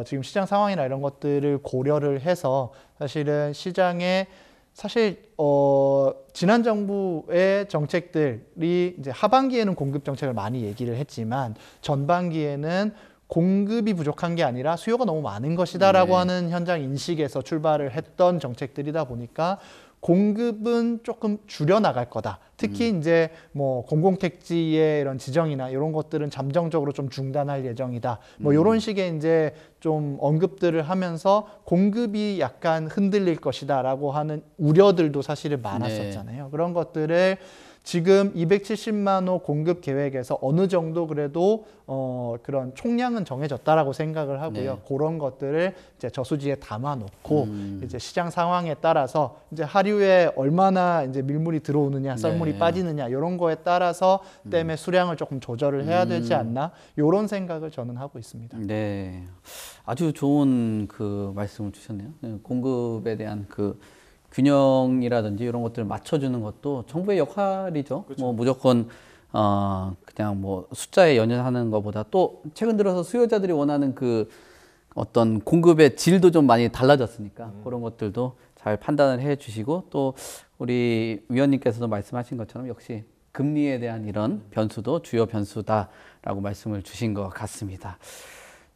지금 시장 상황이나 이런 것들을 고려를 해서 사실은 시장에 지난 정부의 정책들이 이제 하반기에는 공급 정책을 많이 얘기를 했지만, 전반기에는 공급이 부족한 게 아니라 수요가 너무 많은 것이다라고 하는 현장 인식에서 출발을 했던 정책들이다 보니까 공급은 조금 줄여나갈 거다. 특히 이제 뭐 공공택지의 이런 지정이나 이런 것들은 잠정적으로 좀 중단할 예정이다. 뭐 이런 식의 이제 좀 언급들을 하면서 공급이 약간 흔들릴 것이다라고 하는 우려들도 사실은 많았었잖아요. 그런 것들을 지금 270만 호 공급 계획에서 어느 정도 그래도 그런 총량은 정해졌다라고 생각을 하고요. 그런 것들을 이제 저수지에 담아놓고 이제 시장 상황에 따라서 이제 하류에 얼마나 이제 밀물이 들어오느냐, 썰물이 빠지느냐 이런 거에 따라서 댐의 수량을 조금 조절을 해야 되지 않나, 이런 생각을 저는 하고 있습니다. 네, 아주 좋은 그 말씀을 주셨네요. 공급에 대한 그 균형이라든지 이런 것들을 맞춰주는 것도 정부의 역할이죠. 그렇죠. 뭐 무조건 그냥 뭐 숫자에 연연하는 것보다, 또 최근 들어서 수요자들이 원하는 그 어떤 공급의 질도 좀 많이 달라졌으니까 그런 것들도 잘 판단을 해주시고, 또 우리 위원님께서도 말씀하신 것처럼 역시 금리에 대한 이런 변수도 주요 변수다라고 말씀을 주신 것 같습니다.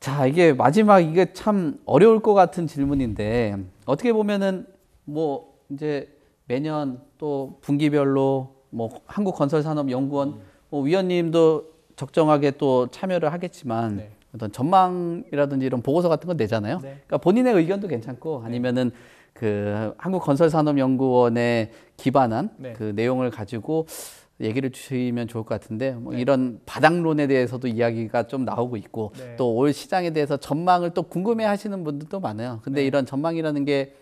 자, 이게 마지막, 이게 참 어려울 것 같은 질문인데, 어떻게 보면은 뭐 이제 매년 또 분기별로 뭐 한국건설산업연구원 뭐 위원님도 적정하게 또 참여를 하겠지만 어떤 전망이라든지 이런 보고서 같은 거 내잖아요. 그러니까 본인의 의견도 괜찮고, 아니면은 그 한국건설산업연구원에 기반한 그 내용을 가지고 얘기를 주시면 좋을 것 같은데, 뭐 이런 바닥론에 대해서도 이야기가 좀 나오고 있고, 또 올 시장에 대해서 전망을 또 궁금해 하시는 분들도 많아요. 근데 이런 전망이라는 게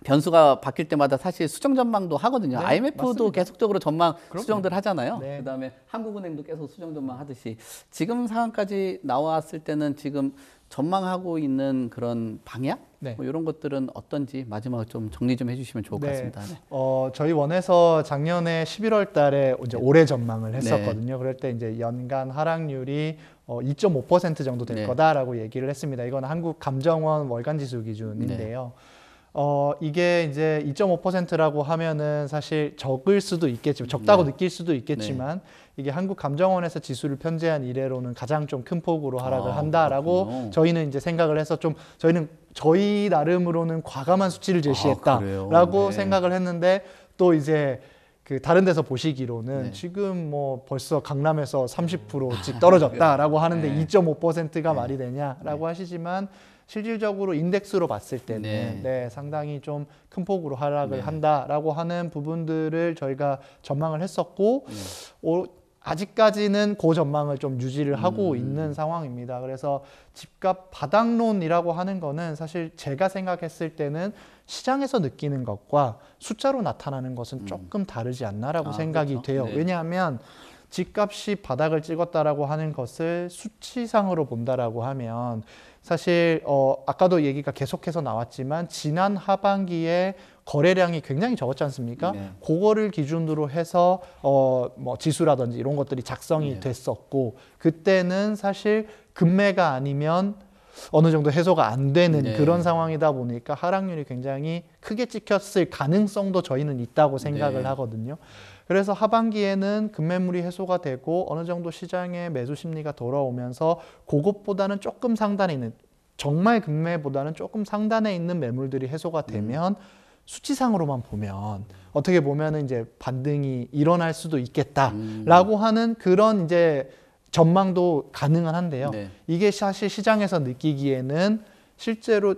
변수가 바뀔 때마다 사실 수정 전망도 하거든요. 네, IMF도 맞습니다. 계속적으로 전망 그럼요. 수정들 하잖아요. 네. 그다음에 한국은행도 계속 수정 전망 하듯이 지금 상황까지 나왔을 때는 지금 전망하고 있는 그런 방향 네. 뭐 이런 것들은 어떤지 마지막으로 좀 정리 좀 해주시면 좋을 것 네. 같습니다. 네. 저희 원에서 작년에 11월 달에 이제 올해 전망을 했었거든요. 그럴 때 이제 연간 하락률이 2.5% 정도 될 네. 거다라고 얘기를 했습니다. 이건 한국 감정원 월간 지수 기준인데요. 이게 이제 2.5%라고 하면은 사실 적을 수도 있겠지만, 적다고 느낄 수도 있겠지만, 이게 한국 감정원에서 지수를 편제한 이래로는 가장 좀 큰 폭으로 하락을 한다라고 그렇군요. 저희는 이제 생각을 해서 좀 저희는 저희 나름으로는 과감한 수치를 그래요? 제시했다라고 네. 생각을 했는데 또 이제 그 다른 데서 보시기로는 네. 지금 뭐 벌써 강남에서 30%씩 떨어졌다라고 하는데 네. 2.5%가 말이 되냐라고 하시지만 실질적으로 인덱스로 봤을 때는 네. 상당히 좀 큰 폭으로 하락을 네. 한다라고 하는 부분들을 저희가 전망을 했었고 아직까지는 그 전망을 좀 유지를 하고 있는 상황입니다. 그래서 집값 바닥론이라고 하는 거는 사실 제가 생각했을 때는 시장에서 느끼는 것과 숫자로 나타나는 것은 조금 다르지 않나라고 생각이 그렇죠. 돼요. 네. 왜냐하면 집값이 바닥을 찍었다라고 하는 것을 수치상으로 본다라고 하면 사실 아까도 얘기가 계속해서 나왔지만 지난 하반기에 거래량이 굉장히 적었지 않습니까? 네. 그거를 기준으로 해서 뭐 지수라든지 이런 것들이 작성이 됐었고 그때는 사실 급매가 아니면 어느 정도 해소가 안 되는 그런 상황이다 보니까 하락률이 굉장히 크게 찍혔을 가능성도 저희는 있다고 생각을 하거든요. 그래서 하반기에는 급매물이 해소가 되고 어느 정도 시장의 매수 심리가 돌아오면서 그것보다는 조금 상단에 있는 정말 급매보다는 조금 상단에 있는 매물들이 해소가 되면 수치상으로만 보면 어떻게 보면은 이제 반등이 일어날 수도 있겠다라고 하는 그런 이제 전망도 가능은 한데요. 이게 사실 시장에서 느끼기에는 실제로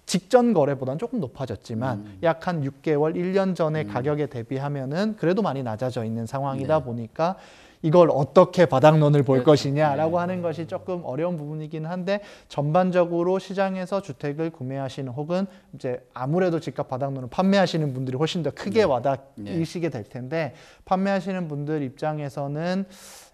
직전 거래보다는 조금 높아졌지만 약 한 6개월, 1년 전의 가격에 대비하면은 그래도 많이 낮아져 있는 상황이다 보니까 이걸 어떻게 바닥론을 볼 것이냐라고 하는 것이 조금 어려운 부분이긴 한데 전반적으로 시장에서 주택을 구매하시는 혹은 이제 아무래도 집값 바닥론을 판매하시는 분들이 훨씬 더 크게 와닿으시게 될 텐데 판매하시는 분들 입장에서는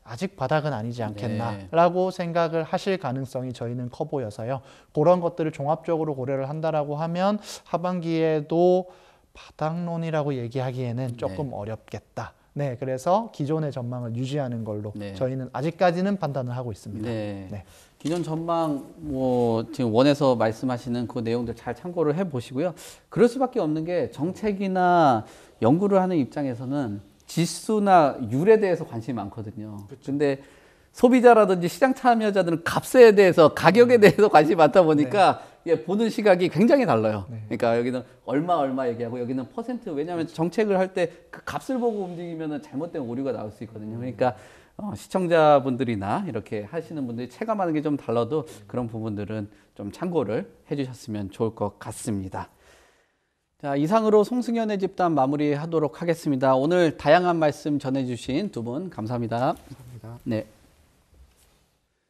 아직 바닥은 아니지 않겠나라고 생각을 하실 가능성이 저희는 커 보여서요. 그런 것들을 종합적으로 고려를 한다라고 하면 하반기에도 바닥론이라고 얘기하기에는 조금 어렵겠다. 네, 그래서 기존의 전망을 유지하는 걸로 저희는 아직까지는 판단을 하고 있습니다. 기존 전망 뭐 지금 원에서 말씀하시는 그 내용들 잘 참고를 해 보시고요. 그럴 수밖에 없는 게 정책이나 연구를 하는 입장에서는 지수나 율에 대해서 관심이 많거든요. 근데 소비자라든지 시장 참여자들은 값에 대해서 가격에 대해서 관심이 많다 보니까 보는 시각이 굉장히 달라요. 그러니까 여기는 얼마 얘기하고 여기는 퍼센트. 왜냐하면 정책을 할 때 그 값을 보고 움직이면 잘못된 오류가 나올 수 있거든요. 그러니까 시청자분들이나 이렇게 하시는 분들이 체감하는 게 좀 달라도 그런 부분들은 좀 참고를 해주셨으면 좋을 것 같습니다. 자, 이상으로 송승연의 집단 마무리하도록 하겠습니다. 오늘 다양한 말씀 전해주신 두 분 감사합니다. 감사합니다.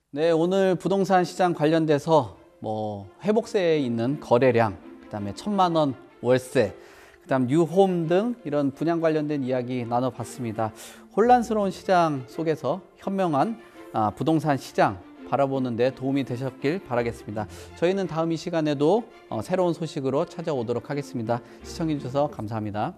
네, 오늘 부동산 시장 관련돼서 뭐 회복세에 있는 거래량, 그다음에 1,000만 원 월세, 그다음 뉴홈 등 이런 분양 관련된 이야기 나눠봤습니다. 혼란스러운 시장 속에서 현명한 부동산 시장 바라보는 데 도움이 되셨길 바라겠습니다. 저희는 다음 이 시간에도 새로운 소식으로 찾아오도록 하겠습니다. 시청해 주셔서 감사합니다.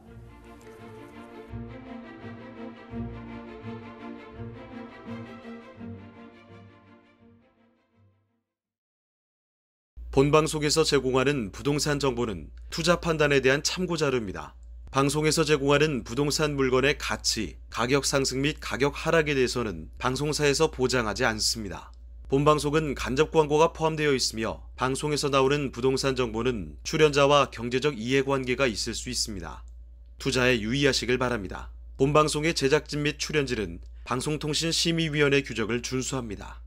본방송에서 제공하는 부동산 정보는 투자 판단에 대한 참고 자료입니다. 방송에서 제공하는 부동산 물건의 가치, 가격 상승 및 가격 하락에 대해서는 방송사에서 보장하지 않습니다. 본방송은 간접 광고가 포함되어 있으며 방송에서 나오는 부동산 정보는 출연자와 경제적 이해관계가 있을 수 있습니다. 투자에 유의하시길 바랍니다. 본방송의 제작진 및 출연진은 방송통신심의위원회 규정을 준수합니다.